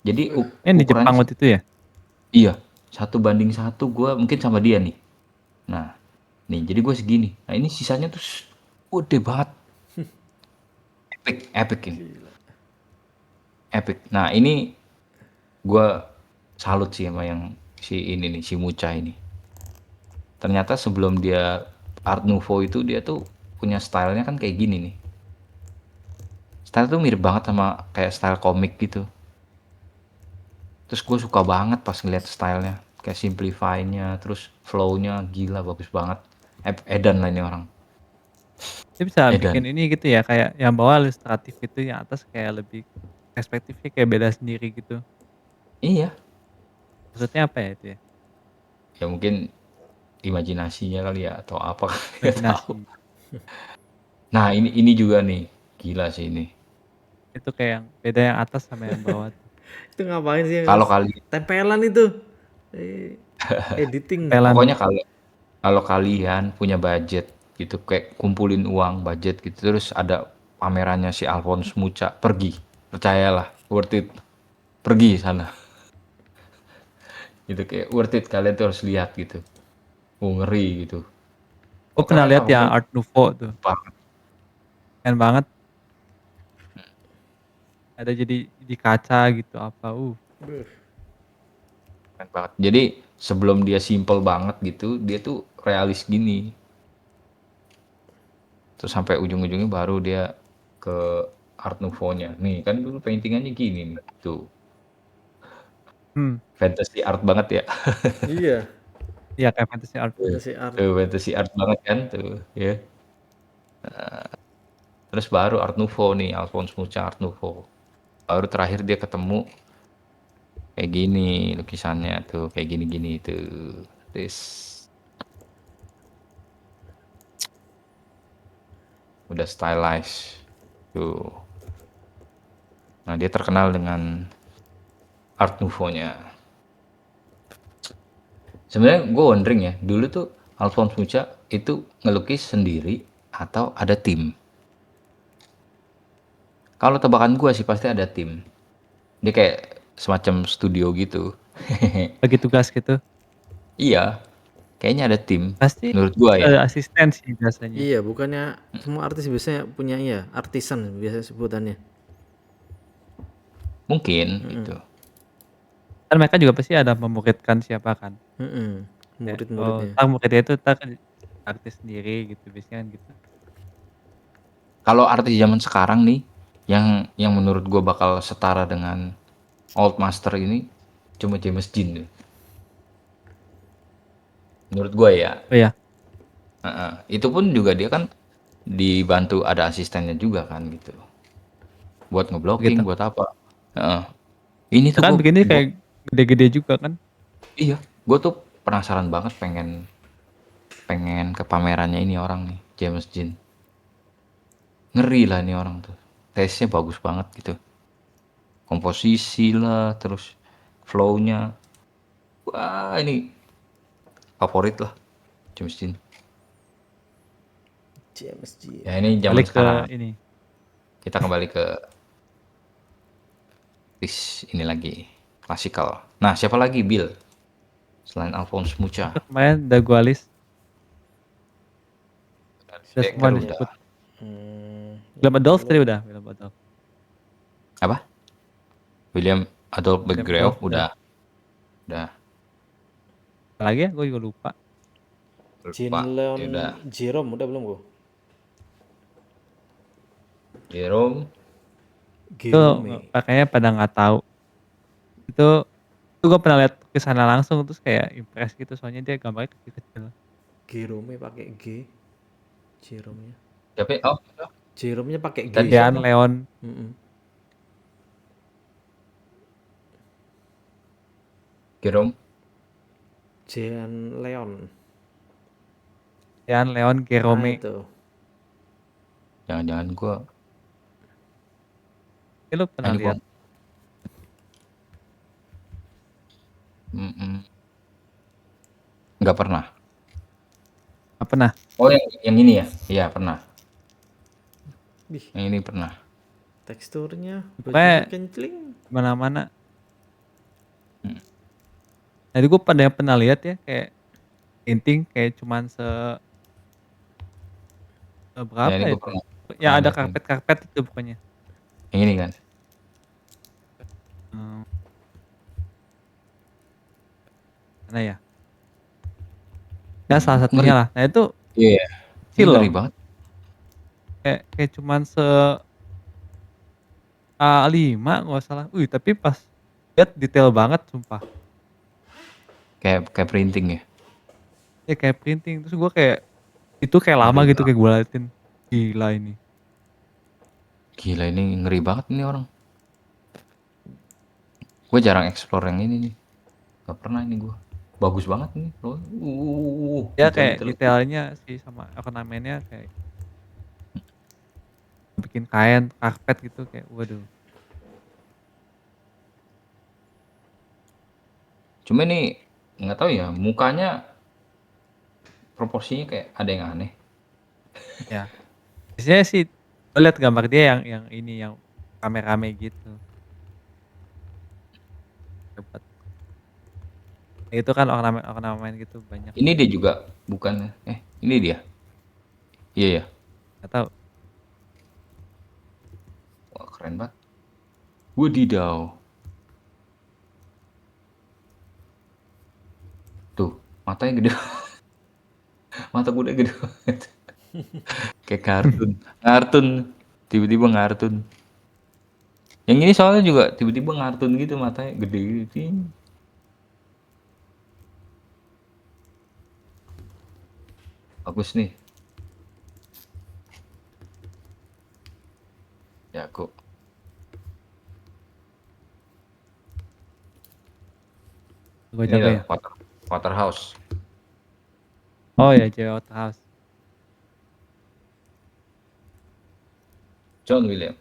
Jadi Ini di ukurannya Jepang waktu itu ya? iya 1:1 gue mungkin sama dia nih. Nah, nih jadi gue segini. Nah ini sisanya tuh gede banget. epic ini, epic. Nah ini gue salut sih sama yang si ini nih, si Mucha ini. Ternyata sebelum dia Art Nouveau itu dia tuh punya stylenya kan kayak gini nih. Style tuh mirip banget sama kayak style komik gitu. Terus gue suka banget pas ngeliat stylenya, kayak simplify-nya, terus flow-nya gila bagus banget. Edan lah ini orang, Dia bisa bikin Edan. ini gitu ya, kayak yang bawah ilustratif itu, yang atas kayak lebih perspektifnya kayak beda sendiri gitu. Iya, Maksudnya apa ya itu ya? ya mungkin imajinasinya kali ya atau apa nggak tahu. Imajinasi. Nah ini juga nih, gila sih ini. Itu kayak yang beda yang atas sama yang bawah tuh. Itu ngapain sih yang Kalau kali, tempelan itu? Eh, editing. Tempelan. pokoknya kalau kalau kalian punya budget gitu, kayak kumpulin uang budget gitu, terus ada pamerannya si Alphonse Mucha, pergi, percayalah, worth it, pergi sana. Gitu kayak worth it, kalian tuh harus lihat gitu. Ngeri gitu. Gue pernah Pokoknya lihat ya Alphonse Art Nouveau tuh, banget. keren banget. Ada jadi di kaca gitu apa. Beuh. Keren banget. Jadi sebelum dia simple banget gitu, dia tuh realis gini. Terus sampai ujung-ujungnya baru dia ke Art Nouveau-nya. Nih kan dulu paintingannya gini nih. Tuh, Hmm, fantasy art banget ya. Iya, iya kayak fantasy art. fantasy art. Tuh, fantasy art banget kan tuh, ya. Terus baru Art Nouveau nih, Alphonse Mucha Art Nouveau. Baru terakhir dia ketemu kayak gini lukisannya tuh, kayak gini-gini tuh. Terus udah stylized tuh. Nah dia terkenal dengan Art Nouveau-nya. Sebenarnya gue wondering ya, dulu tuh Alphonse Mucha itu ngelukis sendiri atau ada tim? Kalau tebakan gue sih pasti ada tim. Dia kayak semacam studio gitu. Bagi tugas gitu. Iya, kayaknya ada tim. Pasti Menurut gue ya. ada asisten sih biasanya. Iya, bukannya semua artis biasanya punya ya, artisan biasa sebutannya. Mungkin gitu. Kan mereka juga pasti ada memuridkan siapa kan. Mm-mm. Ya, Murid-muridnya. ntar muridnya itu ntar artis sendiri gitu biasanya kan gitu. Kalau artis zaman sekarang nih, yang menurut gue bakal setara dengan Old Master ini, cuma James Dean tuh. Menurut gue ya. Oh ya, Itu pun juga dia kan dibantu ada asistennya juga kan gitu. Buat begitu. ngeblocking, buat apa. Heeh. Ini Itu tuh kan gue, begini kayak gede-gede juga kan. iya, gue tuh penasaran banget pengen pengen ke pamerannya ini orang nih, James Dean. Ngeri lah ini orang tuh. Taste-nya bagus banget gitu. Komposisi lah, terus flow-nya. Wah, ini favorit lah, James Dean. JMSG. Ya ini zaman Balik ke sekarang. ini. Kita kembali ke ini lagi, klasikal. Nah, siapa lagi Bill? Selain Alphonse Mucha. Itu kemarin udah gua list. Udah semua Decker disebut. udah. William Adolph tadi udah. William Adolph. Apa? William Adolph William Begrave Adolph udah. Udah. Apa lagi ya? Gue juga lupa. Jean Lupa. Leon Ya udah. Jerome udah belum gua? Jerome. Itu Jerome. pakainya pada nggak tahu. Itu gue pernah lihat ke sana langsung terus kayak impress gitu soalnya dia gambarnya kecil-kecil. Jerome pakai G. Jerome-nya. Siapa? Oh, Jerome-nya pakai G. tadi Jean siapa? Leon Mm-mm. Jerome. Jean Leon. Jean Leon Nah, Gerome. itu. Jangan-jangan gua Lu pernah ini gua lihat? nggak pernah. Nggak pernah. Oh, yang ini ya? Iya, pernah. Bih, Yang ini pernah. teksturnya bajunya Pokoknya kencling. mana-mana. Jadi gue pernah lihat ya kayak painting kayak cuman Ya, seberapa ini gua itu? pernah. Yang Pernah ada lihat ini. karpet-karpet itu pokoknya. Yang ini kan. Mmm, mana ya? Ya salah Ngeri. satunya lah. Nah itu Iya. Ini kecil ngeri loh, banget. kayak kayak cuman A5 kalau nggak salah. Wih tapi pas lihat detail banget sumpah. Kayak kayak printing ya. Ya kayak printing, terus gua kayak, itu kayak lama Ngeri gitu banget. kayak gua liatin. Gila ini. Gila ini ngeri banget ini orang. Gue jarang explore yang ini nih. Gak pernah ini gue. Bagus banget nih. Ya kayak Detail-detail. detailnya sih sama ornamennya kayak bikin kain, karpet gitu kayak waduh. Cuma ini nggak tahu ya, mukanya proporsinya kayak ada yang aneh. Ya, biasanya sih gua liat gambar dia yang ini, yang rame-rame gitu. Dapat. Itu kan ornamen-ornamen gitu banyak. Ini dia juga bukan, ini dia. Iya ya. Nggak tahu. Wah keren banget. Wadidaw. Tuh, matanya gede. Mata kuda gede banget. Kayak kartun. Kartun. Tiba-tiba ngartun. Yang ini soalnya juga tiba-tiba ngartun gitu matanya gede gitu. Bagus nih. Ya aku. Gua Ini jago loh, ya. Waterhouse. Oh ya, J.W. Waterhouse. John William.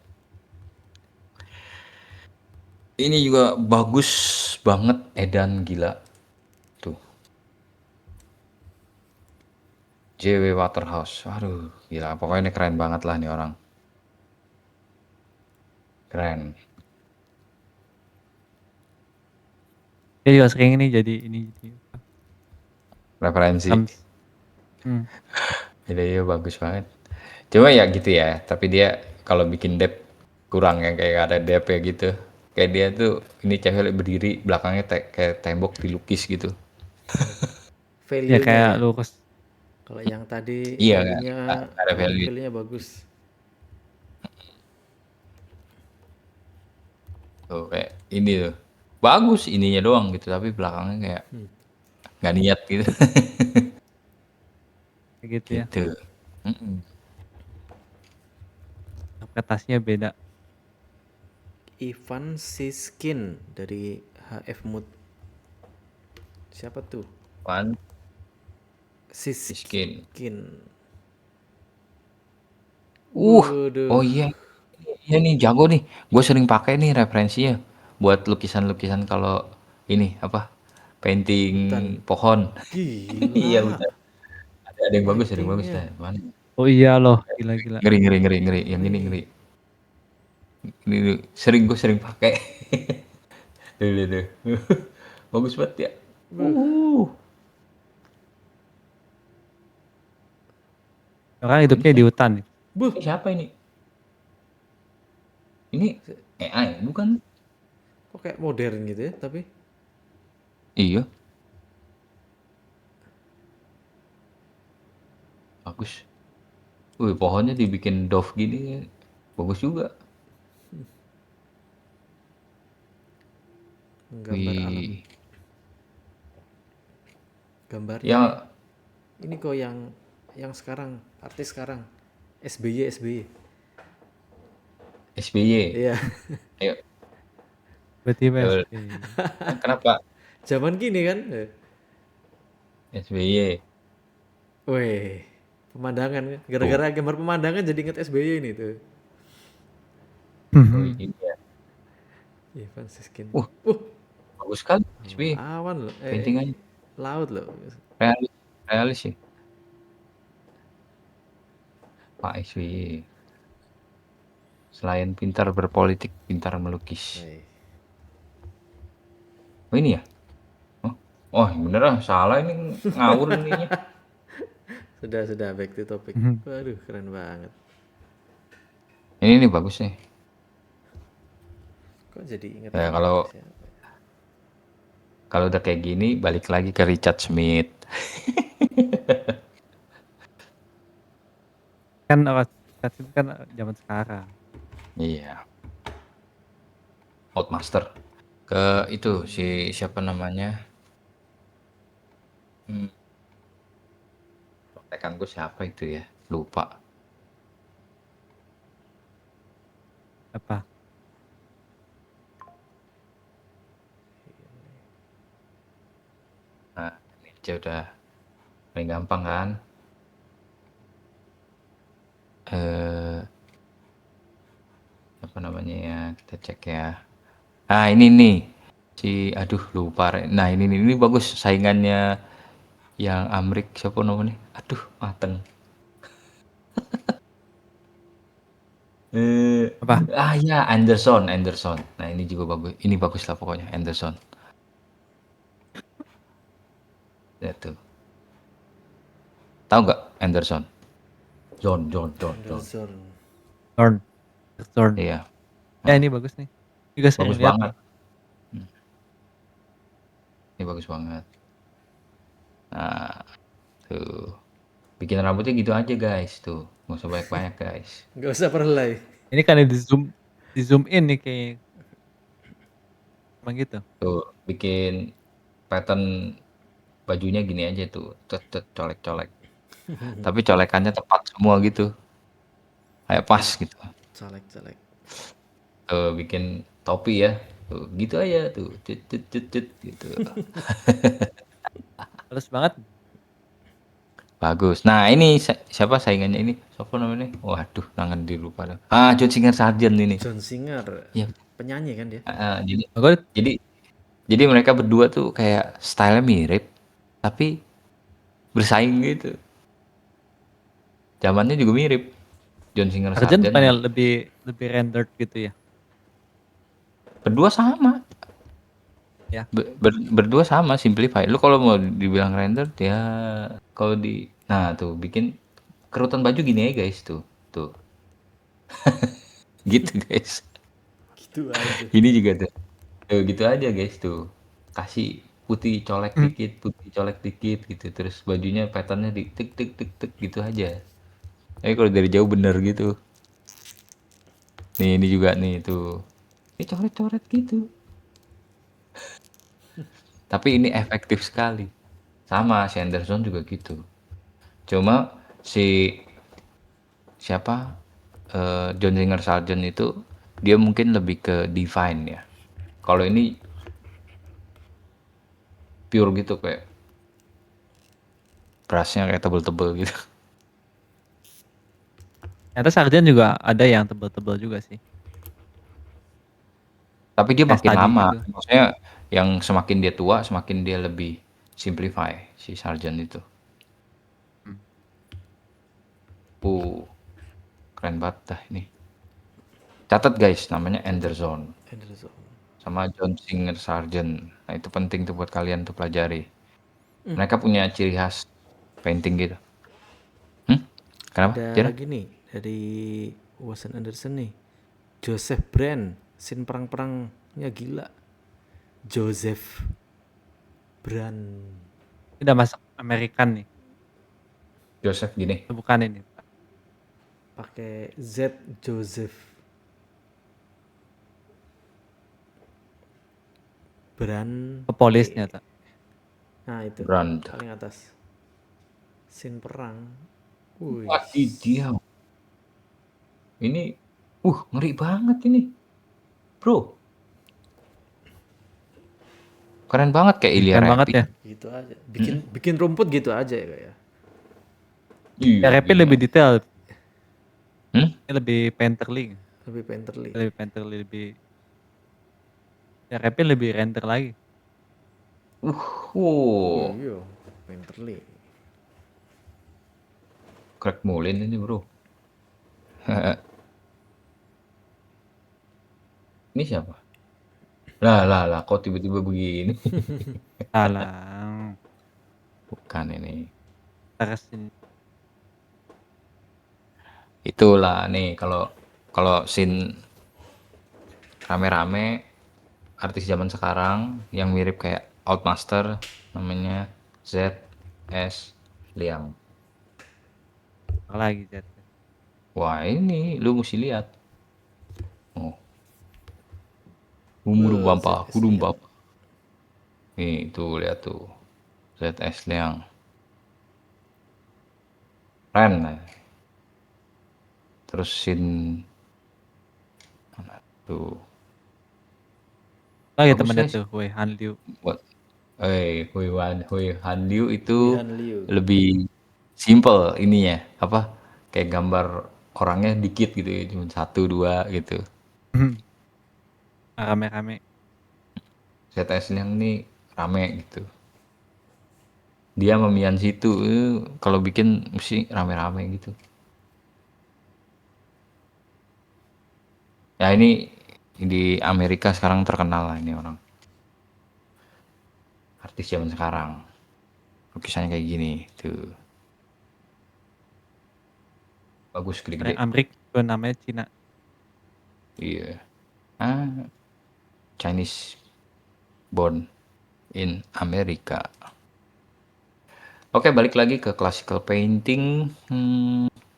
Ini juga bagus banget, edan gila. Tuh. J.W. Waterhouse. Aduh, gila. Pokoknya ini keren banget lah nih orang. Keren. Dia juga sering nih jadi ini jadi Referensi. Shams. Hmm. Jadi iya bagus banget. Cuma ya gitu ya. Tapi dia kalau bikin dep kurang yang kayak ada dep ya gitu. Kayak dia tuh ini cewek berdiri belakangnya kayak tembok dilukis gitu. Ya Value-nya kayak ya. lurus. Kalau yang tadi Iya kan? value-nya Ada value. value-nya bagus. Tuh kayak ini tuh. Bagus ininya doang gitu. Tapi belakangnya kayak nggak niat gitu. Kayak gitu ya. Gitu. Mm-mm. Interpretasinya beda. Ivan Siskin dari HF Mood. Siapa tuh? One skin. Siskin. Oh Waduh. iya. Iya nih jago nih. Gue sering pakai nih referensinya buat lukisan-lukisan kalau ini apa? Painting Hutan. pohon. Iya Gila. udah. Ada yang bagus, ada yang bagus Paintingnya. dah. Mana? Oh iya loh, gila-gila. Ngeri, ngeri, ngeri, ngeri. Yang ini Wih. ngeri. Ini sering gue sering pakai. Tuh, lihat tuh. Bagus banget ya. Buh. Orang Ini hidupnya di siapa? hutan. Buh. Ini siapa ini? Ini AI bukan? Kok kayak modern gitu ya, tapi Iya, bagus. Wih, pohonnya dibikin dove gini. Bagus juga. gambar alam. Wih. Gambarnya Ya, ini kok yang sekarang, artis sekarang. SBY. SBY. Iya. Ayo. Berarti Betul. PSP. Kenapa Zaman gini kan. SBY? Weh, pemandangan kan. Tuh. Gara-gara gambar pemandangan jadi inget SBY ini tuh. Oh, ini ya. Ivan Siskin. Uh, bagus sekali SBY. Awan loh. Paintingannya Laut loh. realis, realis sih. Pak SBY. Selain pintar berpolitik, pintar melukis. Weh. Oh ini ya? Oh bener lah, salah ini ngawur ininya. Sudah back to topic. Waduh, keren banget. Ini nih bagus nih. Kok jadi ingat Ya, Inggris kalau ya? kalau udah kayak gini balik lagi ke Richard Smith. Kan itu kan zaman sekarang. Iya, Outmaster. Ke itu si siapa namanya? Hmm, rekan gue siapa itu ya? Lupa. Apa? Nah, ini aja udah paling gampang kan? Eh, apa namanya ya? Kita cek ya. Ah, ini nih. Aduh lupa. Nah, ini bagus saingannya yang Amrik siapa namanya? Aduh, mateng. Apa? Ya Anderson. Nah, ini juga bagus. Ini bagus lah pokoknya Anderson. Ya tuh. Tahu nggak Anderson? John. Anderson. Zorn. Zorn. Iya, Ya ini bagus nih. Juga sering bagus lihat banget. nih. Ini bagus banget. Nah, tuh. Bikin rambutnya gitu aja guys, tuh. Nggak usah banyak-banyak guys. Nggak usah perlay. Ini kan di zoom in nih kayak emang gitu. Tuh, bikin pattern bajunya gini aja tuh. Colek-colek. Tapi colekannya tepat semua gitu. Kayak pas gitu. Colek-colek. Tuh, bikin topi ya. Tuh, gitu aja tuh. Cut, gitu. Halus banget. Bagus. Nah, ini siapa saingannya ini? Siapa namanya? Waduh, nangan dilupa. John Singer Sargent ini. John Singer. Iya. Penyanyi kan dia? Jadi Bagus. jadi jadi mereka berdua tuh kayak style mirip, tapi bersaing gitu. Zamannya juga mirip. John Singer Sargent Sargent bukannya sama lebih rendered gitu ya? berdua sama. Ya. Berdua sama simplify. Lu kalau mau dibilang render ya kalau nah tuh bikin kerutan baju gini aja guys tuh. Tuh. Gitu guys. Gitu aja. Ini juga tuh. Tuh gitu aja guys tuh. Kasih putih colek dikit gitu. Terus bajunya patternnya di tik gitu aja. Tapi kalau dari jauh bener gitu. Nih ini juga nih tuh. Ini coret-coret gitu. Tapi ini efektif sekali. Sama si Anderson juga gitu. Cuma si siapa John Singer Sargent itu dia mungkin lebih ke divine ya. Kalau ini pure gitu kayak brushnya kayak tebel-tebel gitu. Ternyata Sargent juga ada yang tebel-tebel juga sih. Tapi dia Kayak makin tadi lama. gitu. Maksudnya yang semakin dia tua semakin dia lebih simplify si Sargent itu. Hmm. Keren banget dah ini. Catat guys, namanya Anderson Anderson. sama John Singer Sargent. Nah itu penting tuh buat kalian tuh pelajari. Mereka punya ciri khas painting gitu. Kenapa? Ada Cira? lagi nih dari Wes Anderson nih. Joseph Brand. Scene perang-perangnya gila. Joseph Brand. Ini udah masuk American nih. Joseph gini. Bukan ini. Pakai Z Joseph Brand. Pepolis ternyata. Nah itu. Brand. Paling atas. Scene perang. Wih. Wadidiau. Ini, ngeri banget ini. Bro. Keren banget kayak Ilya Keren banget Repin. ya. Gitu aja. Bikin rumput gitu aja ya kayak. Ya Iya, Repin gila. lebih detail. Hmm? Ini lebih painterly. Lebih painterly. Lebih painterly lebih. Ya Repin lebih render lagi. Wow. Iya, painterly. Craig Mullin ini bro. Ini siapa? Lah, kok tiba-tiba begini? Salah. Bukan ini. Terus ini. Itulah nih kalau kalau scene rame-rame artis zaman sekarang yang mirip kayak Outmaster namanya ZS Liang. Apa lagi Zat? Wah ini lu mesti lihat. Oh, hudum bapa, ZS hudum Liang. bapa. Nih tuh lihat tuh ZS Liang. Keren lah. Terus scene tuh Lagi bagus temennya guys tuh, Wei Han Liu. buat Hui Han Liu Hui itu Han Liu. lebih simple ininya apa kayak gambar orangnya dikit gitu ya cuma satu dua gitu. Rame-rame. ZS yang ini rame gitu. Dia sama Mian situ kalau bikin mesti rame-rame gitu. Ya ini di Amerika sekarang terkenal lah ini orang. Artis zaman sekarang. Lukisannya kayak gini tuh. Bagus Orang gede-gede. Amrik tuh namanya Cina. Iya. Ah, Chinese born in Amerika. Oke, balik lagi ke classical painting.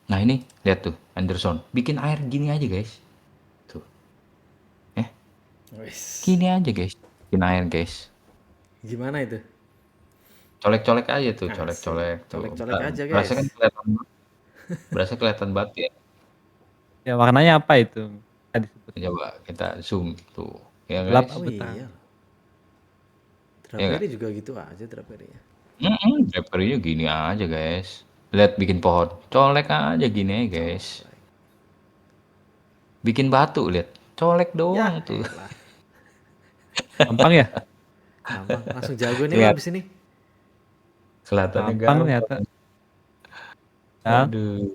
Nah ini lihat tuh Anderson, bikin air gini aja guys. Tuh, Wes. gini aja guys, bikin air guys. Gimana itu? Colek-colek aja tuh, Asik. colek-colek tuh. Colek-colek aja, Berasa kan guys. kelihatan, berasa kelihatan banget ya. Ya warnanya apa itu? Bisa disebut. Coba kita zoom tuh, ya Gelap guys. Oh apa terang? iya. Ya nggak? Drapery juga gitu aja draperinya. Drapery-nya gini aja guys. Lihat bikin pohon, colek aja gini aja guys. Colek. Bikin batu lihat, colek Ya doang tuh. elah. Gampang ya? Gampang. Langsung jago nih lo Lihat, abis ini. kelihatannya Gampang ternyata. gampang. Ya, Aduh.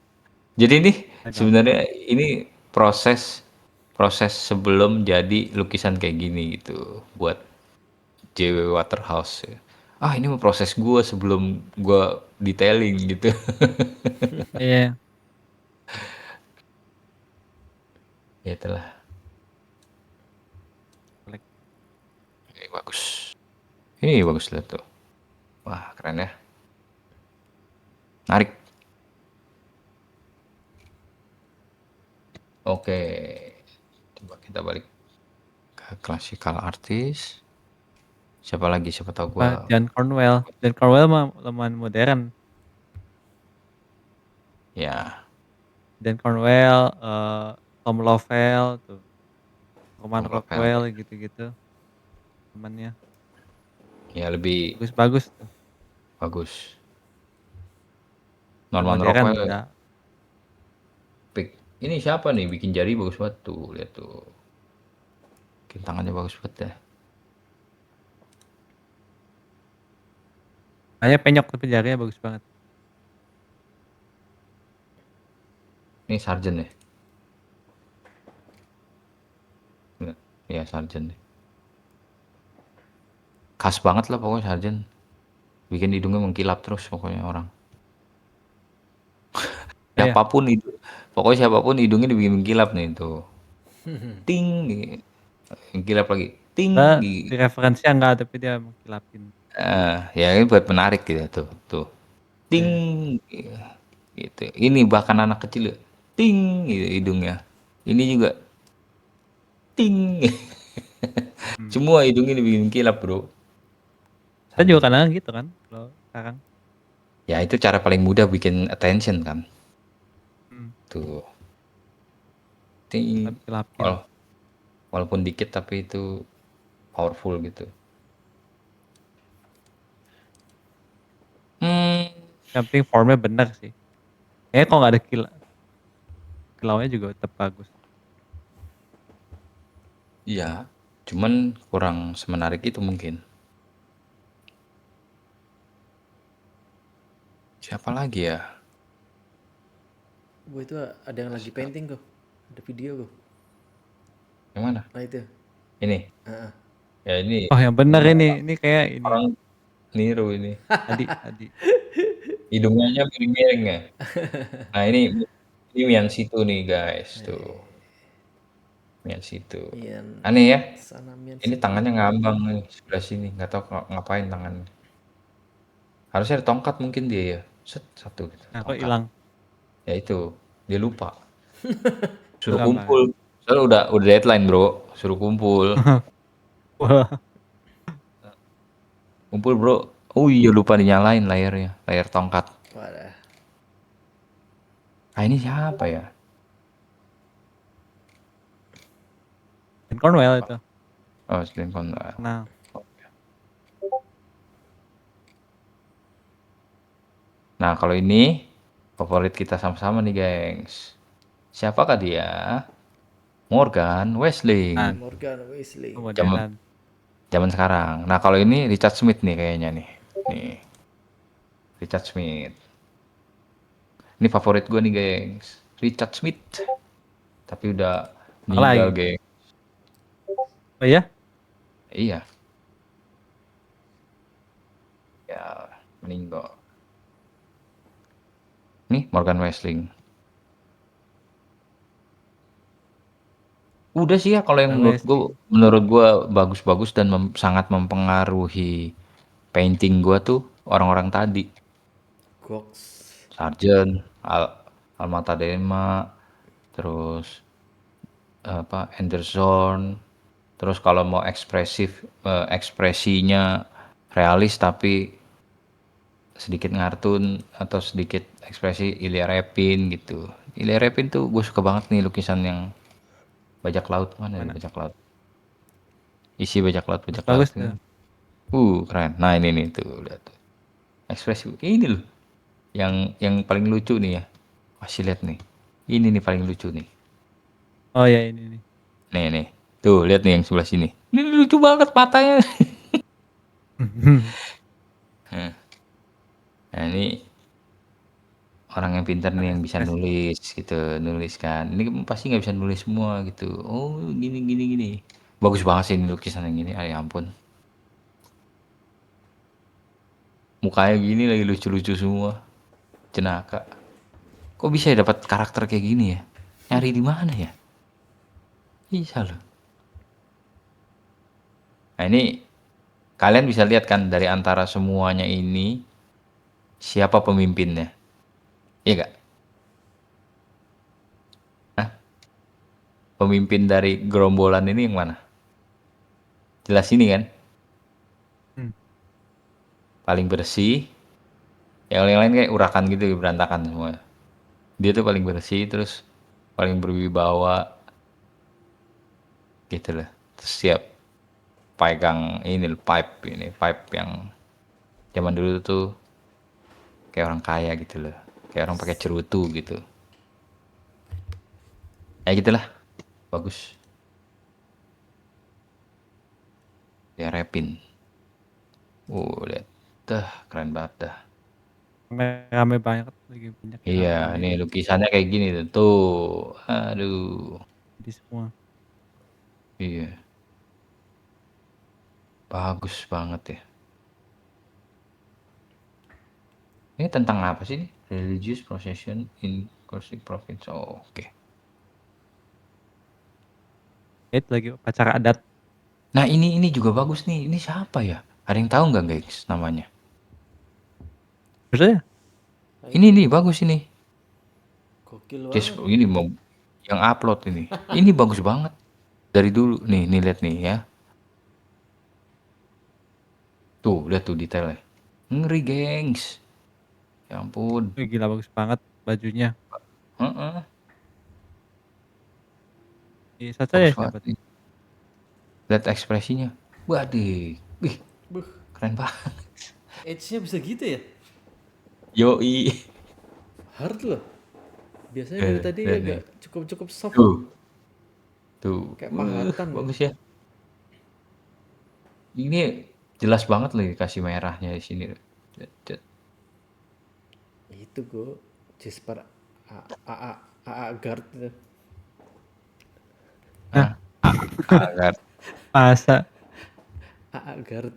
Jadi nih gampang. sebenarnya ini proses proses sebelum jadi lukisan kayak gini gitu buat JW Waterhouse ya. Ah ini mah proses gua sebelum gua detailing gitu. Iya. Ya itulah. Kolek. Ini bagus. Ini bagus lihat tuh. Wah keren ya. Menarik. Oke. Coba kita balik ke classical artist. Siapa lagi? Siapa tahu gua. John Cornwell. John Cornwell mah lumayan modern. Ya. John Cornwell, Tom Lovell tuh. Roman Tom Lovell. Rockwell gitu-gitu. Temannya. Ya lebih Bagus-bagus tuh. bagus. Yang Norman modern Rockwell udah. ini siapa nih bikin jari bagus banget tuh lihat tuh bikin tangannya bagus banget ya Kayaknya penyok tapi jarinya bagus banget. ini Sargent ya ya Sargent nih khas banget lah pokoknya Sargent bikin hidungnya mengkilap terus pokoknya orang Iya. siapapun itu pokoknya siapapun hidungnya dibikin mengkilap nih tuh ting mengkilap lagi ting Di referensinya enggak tapi dia mengkilapin. ya ini buat menarik gitu tuh tuh ting Eh, gitu ini bahkan anak kecil ya, ting gitu hidungnya ini juga ting semua hidungnya dibikin kilap bro Kita juga kadang gitu kan kalau sekarang. ya itu cara paling mudah bikin attention kan tuh ting Kita kilapin. walaupun dikit tapi itu powerful gitu Yang penting formnya benar sih. Kayaknya kalau nggak ada kilaunya juga tetap bagus. iya cuman kurang semenarik itu mungkin siapa lagi ya gue itu ada yang lagi painting kok. Ada video kok. yang mana Nah itu. ini Heeh. ya ini Oh yang benar mah ini kayak ini orang niru ini tadi. hidungnya miring-miring ya nah ini Mian situ nih guys tuh Mian situ. Mian Aneh ya. sana Mian Ini sini. tangannya ngambang nih sebelah sini. Nggak tahu ngapain tangannya. Harusnya ada tongkat mungkin dia ya. Set satu gitu, Nah, kok tongkat. hilang? Ya itu, dia lupa. Itu Suruh gambaran. kumpul. Soalnya udah deadline bro. Suruh kumpul. Wah, Kumpul bro. Oh iya lupa dinyalain layarnya. Layar tongkat. Wadah. Ah ini siapa ya? Dan Cornwell itu. Oh, Slim Conwell. Nah, Nah, kalau ini favorit kita sama-sama nih, gengs. Siapakah dia? Morgan Wesling. Morgan Weasley. Zaman kemodernan. zaman sekarang. Nah, kalau ini Richard Smith nih kayaknya nih. Nih, Richard Smith. Ini favorit gue nih, gengs. Richard Smith. Tapi udah Apa meninggal, lagi? geng. Oh iya? Iya, ya meninggal. Nih, Morgan Wesling. Udah sih ya kalau yang Wesley. menurut gua bagus-bagus dan sangat mempengaruhi painting gua tuh orang-orang tadi. Gox. Sargent, Almata Dema, terus apa Anderson, terus kalau mau ekspresif ekspresinya realis tapi sedikit ngartun atau sedikit ekspresi Ilya Repin gitu. Ilya Repin tuh gue suka banget nih lukisan yang bajak laut mana ya Mana? bajak laut. Isi bajak laut Bagus-bagus tuh. ini. Keren. Nah, ini nih tuh, lihat tuh. Ekspresi ini loh. Yang paling lucu nih ya. Masih lihat nih. Ini nih paling lucu nih. Oh ya ini nih. Nih. Tuh, lihat nih yang sebelah sini. Ini lucu banget matanya. Nah, nah, ini orang yang pintar nih yang bisa Ekspresi. nulis gitu, nulis kan. Ini pasti nggak bisa nulis semua gitu. Oh, gini. Bagus banget sih ini lukisan yang ini. Ya ampun. Mukanya gini lagi lucu-lucu semua. Jenaka. Kok bisa ya dapat karakter kayak gini ya? Nyari di mana ya? Bisa loh. Nah ini kalian bisa lihat kan dari antara semuanya ini siapa pemimpinnya? Iya gak? Hah? Pemimpin dari gerombolan ini yang mana? Jelas ini kan? Hmm. Paling bersih. Yang lain-lain kayak urakan gitu berantakan semua. Dia tuh paling bersih terus paling berwibawa gitu loh. Terus siap pegang ini pipe yang zaman dulu tuh kayak orang kaya gitu loh. Kayak orang pakai cerutu gitu. Ya gitulah. Bagus. Dia repin. Lihat. Dah, keren banget dah. Rame banyak lagi banyak yang Iya, nonton nih ini lukisannya kayak gini tuh. Tuh. Aduh. di semua. Iya, bagus banget ya. Ini tentang apa sih ini? Religious procession in Corsica province. Oh, oke. Itu lagi upacara adat. Nah, ini juga bagus nih. Ini siapa ya? Ada yang tahu nggak, guys, namanya? Terus ya? Ini nih bagus ini. Gokil Just banget. ini mau yang upload ini. Ini bagus banget. Dari dulu nih lihat nih ya. Tuh, lihat tuh detailnya. Ngeri, gengs. Ya ampun. Wih, gila bagus banget bajunya. Heeh, Di Sacha ya bagus banget siapa tuh? nih. Lihat ekspresinya. Waduh. Wih, Buh, keren banget. edge-nya bisa gitu ya? Yoi. Hard loh. Biasanya dari tadi Lihat nih. agak cukup-cukup soft. Tuh. Tuh. Kayak pahatan. Bagus ya. Ini jelas banget loh dikasih merahnya di sini. Cet. Itu gue Jasper AA AA guard itu. Nah, Ah, agar masa AA guard.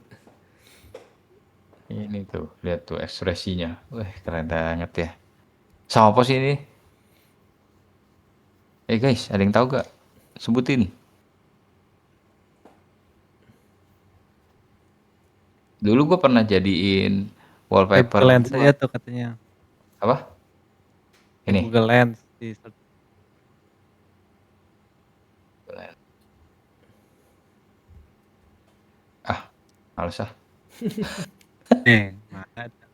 ini tuh, lihat tuh ekspresinya. Wih, keren banget ya. Sama apa sih ini? Guys, ada yang tahu gak? Sebutin. Dulu gue pernah jadiin wallpaper Google Lens gua. aja tuh katanya. Apa? Kayak Ini. Google Lens di search. Ah, males ah. Mana ada.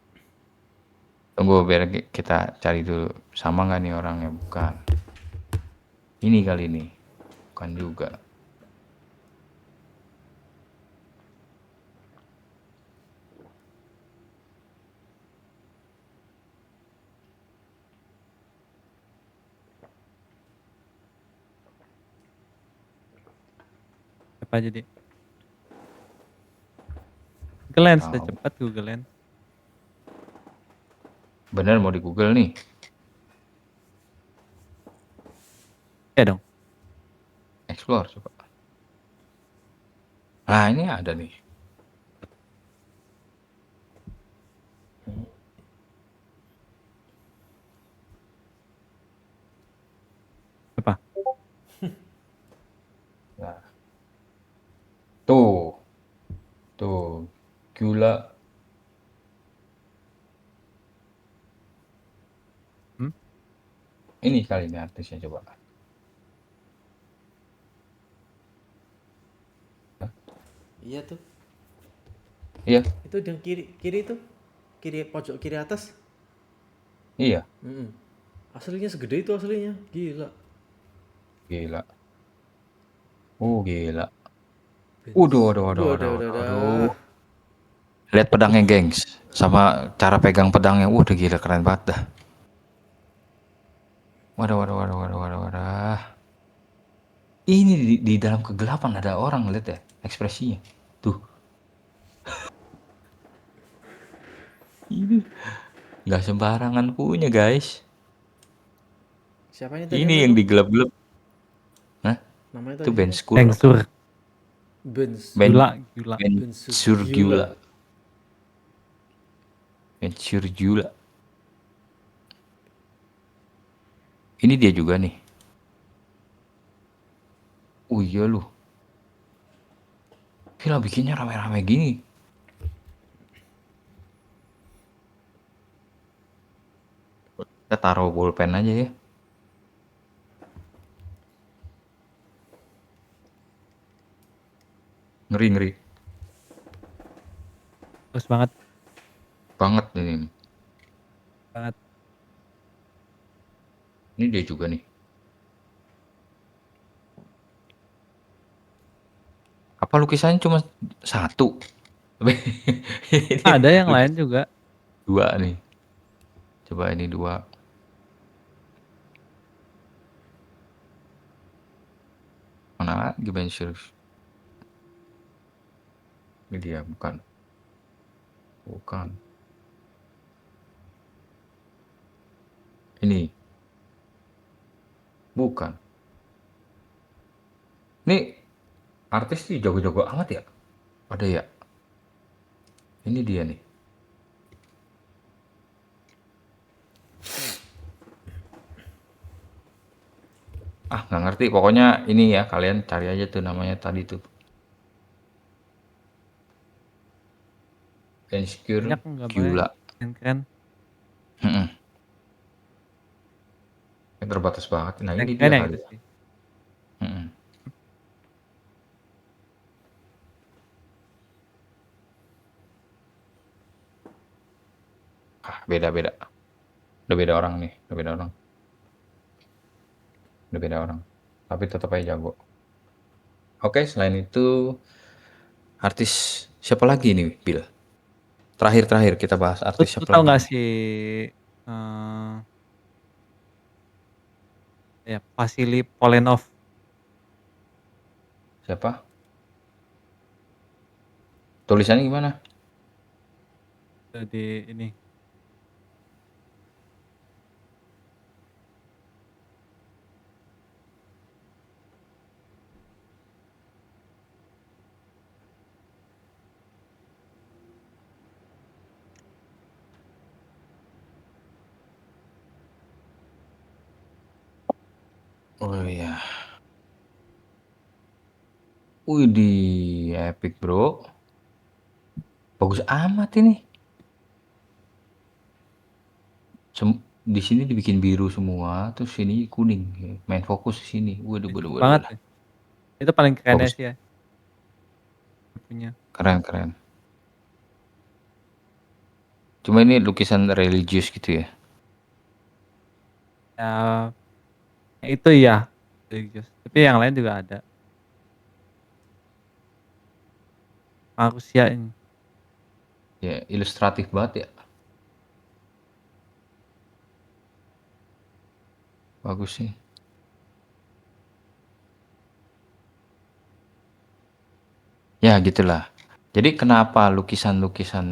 Tunggu biar kita cari dulu. Sama nggak nih orangnya? Bukan. Ini kali ini. Bukan juga. Apa jadi? Google Lens udah Tahu. cepat Google Lens. Bener mau di Google nih. Ya dong. Explore coba. Nah ini ada nih. Apa? Nah, tuh. Tuh. Gula. Hmm? Ini kali ini artisnya coba. Iya tuh. Iya. Itu yang kiri itu. Kiri pojok kiri atas. Iya. Aslinya segede itu aslinya. Gila. Gila. Gila. Benz. Waduh. Lihat pedangnya, gengs. Sama cara pegang pedangnya. Udah gila, keren banget dah. Waduh. Ini di dalam kegelapan ada orang, lihat ya ekspresinya. Tuh. Ini nggak sembarangan punya, guys. Siapanya tadi Ini namanya yang kok? digelap-gelap. Nah, Namanya itu tadi Ben siapa? Skur. Tengsur. Benz. Ben Gula. Ben Bensur Surgula. Gila. Ben Surgula. Ini dia juga nih. Oh iya loh. Gila bikinnya rame-rame gini. Kita taruh bolpen aja ya. Ngeri. Terus banget. Banget ini. Banget. Ini dia juga nih. Apa lukisannya cuma satu? Ada yang Lukis lain juga. dua nih. Coba ini dua. Mana lagi Ben Sur? Ini dia, bukan. Ini. Bukan. Ini artis sih jago-jago amat ya? Ada ya? Ini dia nih. Nggak ngerti. Pokoknya ini ya, kalian cari aja tuh namanya tadi tuh. Insecure Banyak gambarnya Gula. keren-keren. Ini terbatas banget. Nah ini Keren-keren dia yang kali itu ya. sih. Beda-beda. Udah beda orang nih. Udah beda orang. Tapi tetap aja jago. Oke, selain itu artis siapa lagi nih, Bill? Terakhir kita bahas Lu, artis lu siapa tahu lagi nggak nih? sih ya Vasily Polenov Siapa? Tulisannya gimana? di ini Oh iya. Widih, epic bro. Bagus amat ini. Di sini dibikin biru semua, terus sini kuning. Main fokus di sini. Waduh, waduh, Cepet waduh, banget waduh. ya. Itu paling kerennya Bagus, sih ya, punya. keren, keren. Cuma ini lukisan religius gitu ya. Ya, itu ya, religius. Tapi yang lain juga ada. Manusia ini. Ya, ilustratif banget ya. Bagus sih. Ya, gitulah. Jadi kenapa lukisan-lukisan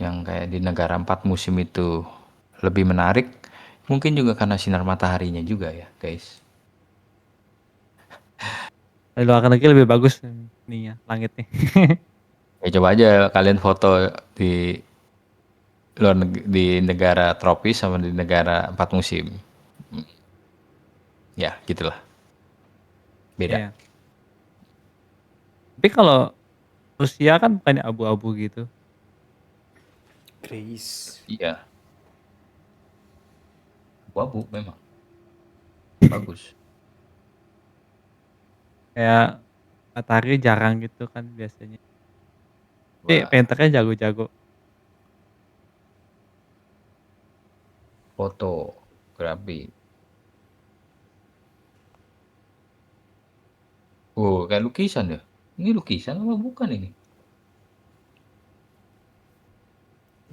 yang kayak di negara 4 musim itu lebih menarik? Mungkin juga karena sinar mataharinya juga ya, guys. Di luar negeri lebih bagus ininya, langitnya. Ya coba aja kalian foto di di negara tropis sama di negara 4 musim. Ya, gitulah. Beda. Iya. Tapi kalau Rusia kan bukannya abu-abu gitu. Grace. Iya, abu-abu memang. Bagus. Kayak matahari jarang gitu kan biasanya. Tapi Wah, painternya jago-jago. fotografi. Oh, kayak lukisan ya? Ini lukisan apa bukan ini?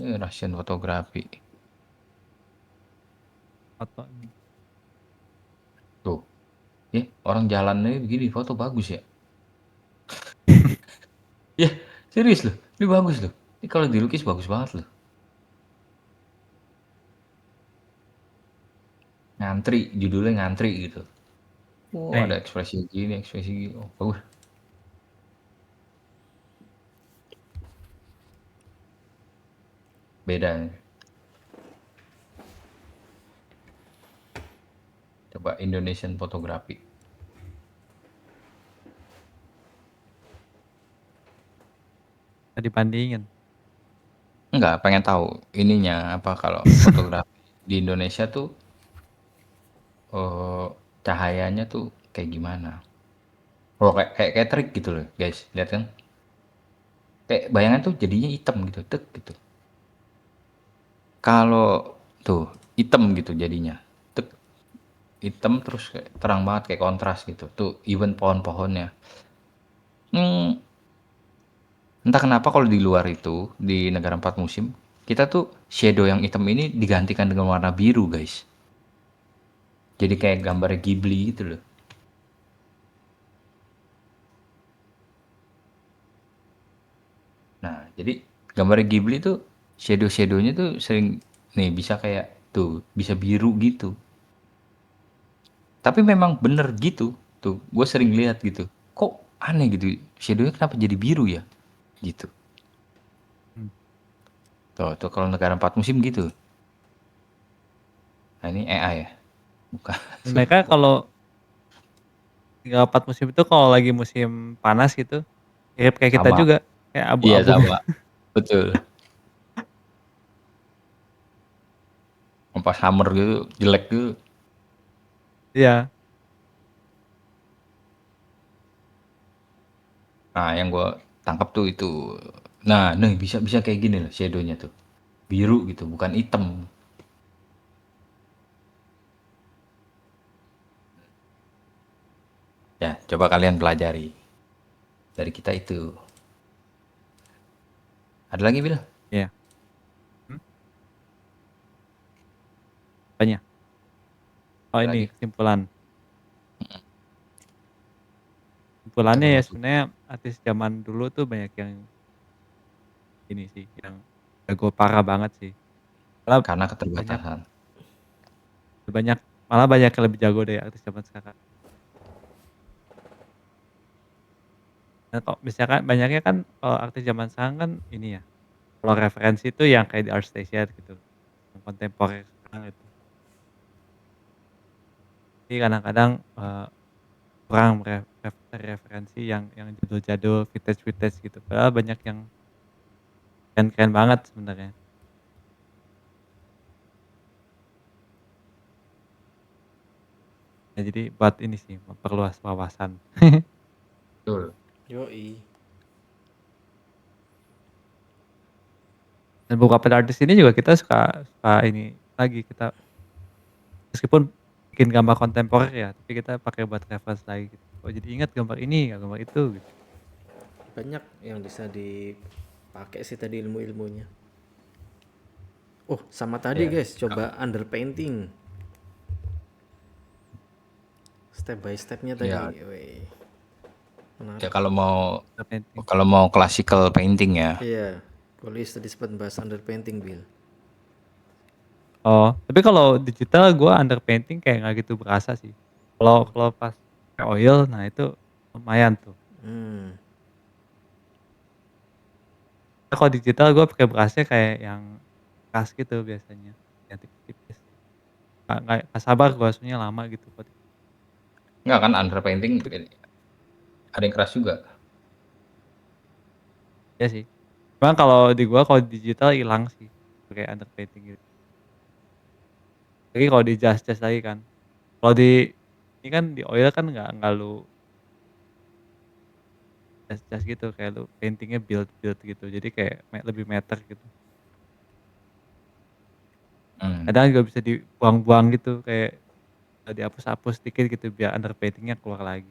Ini Russian fotografi. Foto. Tuh, orang jalannya begini foto bagus ya? Ya, serius loh. Ini bagus loh. Ini kalau dilukis bagus banget loh. Ngantri, judulnya ngantri gitu. Oh, ada Nih, ekspresi gini, ekspresi gini. Oh, bagus. Beda nih. Coba Indonesian fotografi. tadi bandingin. Enggak, pengen tahu ininya apa kalau fotografi di Indonesia tuh eh cahayanya tuh kayak gimana? Oh, kayak trik gitu loh, guys. Lihat kan? Kayak bayangan tuh jadinya hitam gitu, tek gitu. Kalau tuh hitam gitu jadinya. Tek, hitam terus kayak terang banget kayak kontras gitu. Tuh even pohon-pohonnya. Hmm, entah kenapa kalau di luar itu di negara 4 musim kita tuh shadow yang hitam ini digantikan dengan warna biru, guys. Jadi kayak gambar Ghibli gitu loh. Nah, jadi gambar Ghibli tuh shadow-shadownya tuh sering nih bisa kayak tuh bisa biru gitu. Tapi memang bener gitu. Tuh, gue sering lihat gitu. Kok aneh gitu, shadownya kenapa jadi biru ya? Gitu. Hmm. Tuh kalau negara 4 musim gitu. Nah ini AI ya? Bukan. Dan mereka kalau 4 musim itu kalau lagi musim panas gitu, mirip kayak kita Sama. juga, kayak Iya abu-abu. sama. Betul. Pas hammer gitu, jelek gitu. Iya, Nah yang gue tangkap tuh itu. Nah, nih bisa bisa kayak gini loh shadownya tuh. Biru gitu, bukan hitam. Ya, coba kalian pelajari. Dari kita itu. Ada lagi, Bil? iya. Hmm, apanya? Oh Ada ini lagi? kesimpulan. Kesimpulannya ya Terus sebenarnya artis zaman dulu tuh banyak yang ini sih, yang jago parah banget sih. Malah karena banyak keterbatasan. banyak malah banyak yang lebih jago dari artis zaman sekarang. Nah kok misalkan banyaknya kan kalau artis zaman sekarang kan ini ya, kalau referensi itu yang kayak di ArtStation gitu, yang kontemporer sekarang itu. Jadi kadang-kadang, kurang referensi yang jadul-jadul, vintage-vintage gitu. Padahal banyak yang keren-keren banget sebenarnya. Ya jadi buat ini sih, memperluas wawasan. Betul. Yoi. Dan beberapa artis ini juga kita suka suka ini lagi, kita meskipun bikin gambar kontemporer ya, tapi kita pakai buat reference lagi gitu. Oh jadi ingat gambar ini, gambar itu gitu. Banyak yang bisa dipakai sih tadi ilmu-ilmunya. Oh, sama tadi Ya. guys, coba underpainting. Step by stepnya tadi. Ya, Weh, ya menarik. Painting. kalau mau classical painting ya. Iya, Polis tadi sempat bahas underpainting, Bill. Oh, tapi kalau digital gua underpainting kayak nggak gitu berasa sih. Kalau kalau pas pakai oil, nah itu lumayan tuh. Hmm, Nah, kalau digital gua pakai brush-nya kayak yang khas gitu biasanya, yang tipis-tipis. Nggak sabar gua, soalnya lama gitu buat Enggak kan underpainting ada yang keras juga. iya sih. Cuman kalau di gua kalau digital hilang sih, pakai underpainting gitu. Jadi kalau di jas-jas lagi kan. Kalau di ini kan di oil kan nggak lu jas-jas gitu, kayak lu painting-nya build-build gitu. Jadi kayak lebih meter gitu. Hmm. Kadang juga bisa dibuang-buang gitu, kayak dihapus-hapus dikit gitu biar underpainting-nya keluar lagi.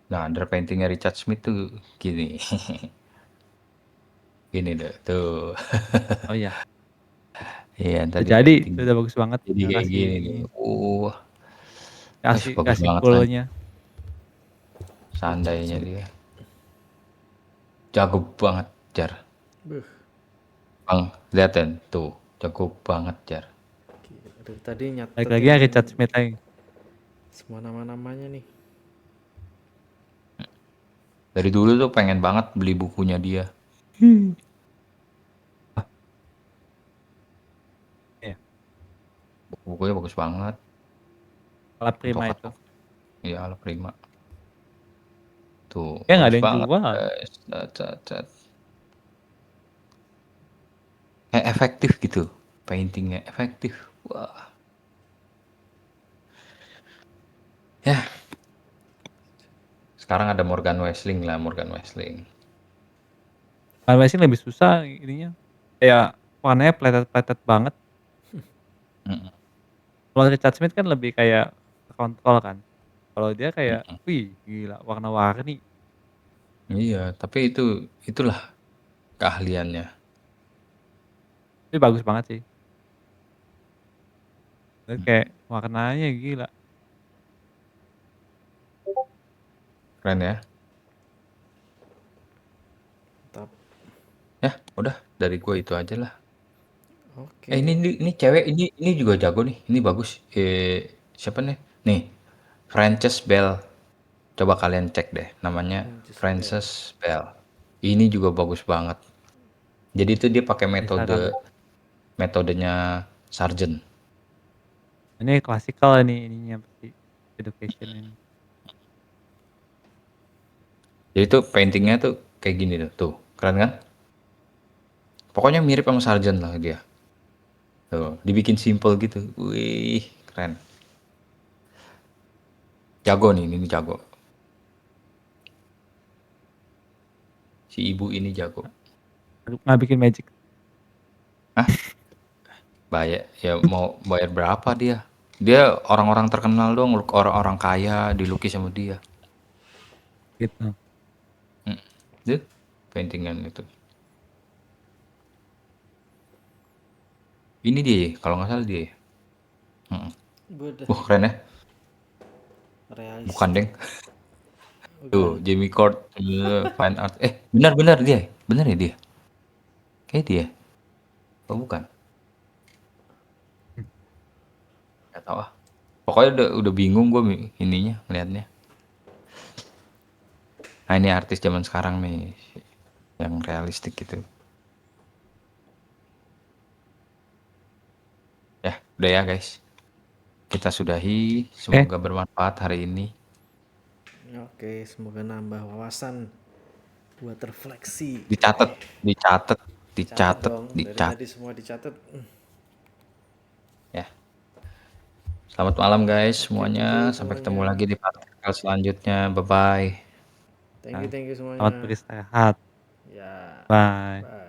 Nah, underpainting-nya Richard Smith tuh gini. Gini deh, tuh. Oh iya, Iya, udah tadi jadi, painting. itu udah bagus banget. Jadi Nggak kayak kasih gini nih. ini, Bagus kasih banget lah. goalnya. Richard Seandainya Smith. dia. Jago banget, Jar. Buh, Bang, liatin tuh. Jago banget, Jar. gila. Dari tadi Balik lagi nyatetin ya Richard Smith lagi. semua nama-namanya nih. Dari dulu tuh pengen banget beli bukunya dia. Iya, Bukunya bagus banget. La Prima itu. Foto-foto. Iya, Ala Prima. Tuh, Kayak nggak ada bagus yang banget, jual. guys. Cet, cet, cet. Kayak efektif gitu. Paintingnya efektif. Wah. Ya, sekarang ada Morgan Wesling lah, Morgan Wesling. Van Helsing lebih susah ininya. Kayak warnanya pletet-pletet banget. Mm-mm, Kalau Richard Smith kan lebih kayak kontrol kan. Kalau dia kayak, mm-mm. wih gila warna-warni. Iya, tapi itulah keahliannya. Itu bagus banget sih. Dia kayak warnanya gila. Keren ya. Mantap. Ya, udah dari gue itu aja lah. Oke. Ini cewek ini juga jago nih. Ini bagus. Siapa nih? Nih, Frances Bell. Coba kalian cek deh. Namanya Francis Bell. Frances Bell. Ini juga bagus banget. Jadi itu dia pakai Instagram. metodenya Sargent. Ini klasikal nih ininya pasti. Education ini. Jadi tuh paintingnya tuh kayak gini tuh. Keren kan? Pokoknya mirip sama Sargent lah dia. Tuh, dibikin simple gitu. Wih, keren. Jago nih, ini jago. Si ibu ini jago. Nggak bikin magic. Bayar ya mau bayar berapa dia? Dia orang-orang terkenal dong, orang-orang kaya dilukis sama dia. Gitu. Dia paintingan itu. Ini dia, kalau nggak salah dia. Udah Keren ya? realistis. Bukan deng. Bukan. Tuh, Jamie Cord, fine art. Benar dia. Benar ya dia? Kayak dia. Oh, bukan. Gak tahu ah. Pokoknya udah bingung gue ininya ngeliatnya. Nah ini artis zaman sekarang nih. yang realistik gitu. Ya, udah ya guys. Kita sudahi. Semoga bermanfaat hari ini. Oke, semoga nambah wawasan buat refleksi. Dicatat, dicatat, Catat dicatat, dong, dari dicatat. tadi semua dicatat. Ya. Selamat malam guys Oke, semuanya. thank you Sampai ketemu semuanya. lagi di partikel selanjutnya. Bye bye. Thank you Selamat semuanya. beristirahat. Ya, Bye. bye.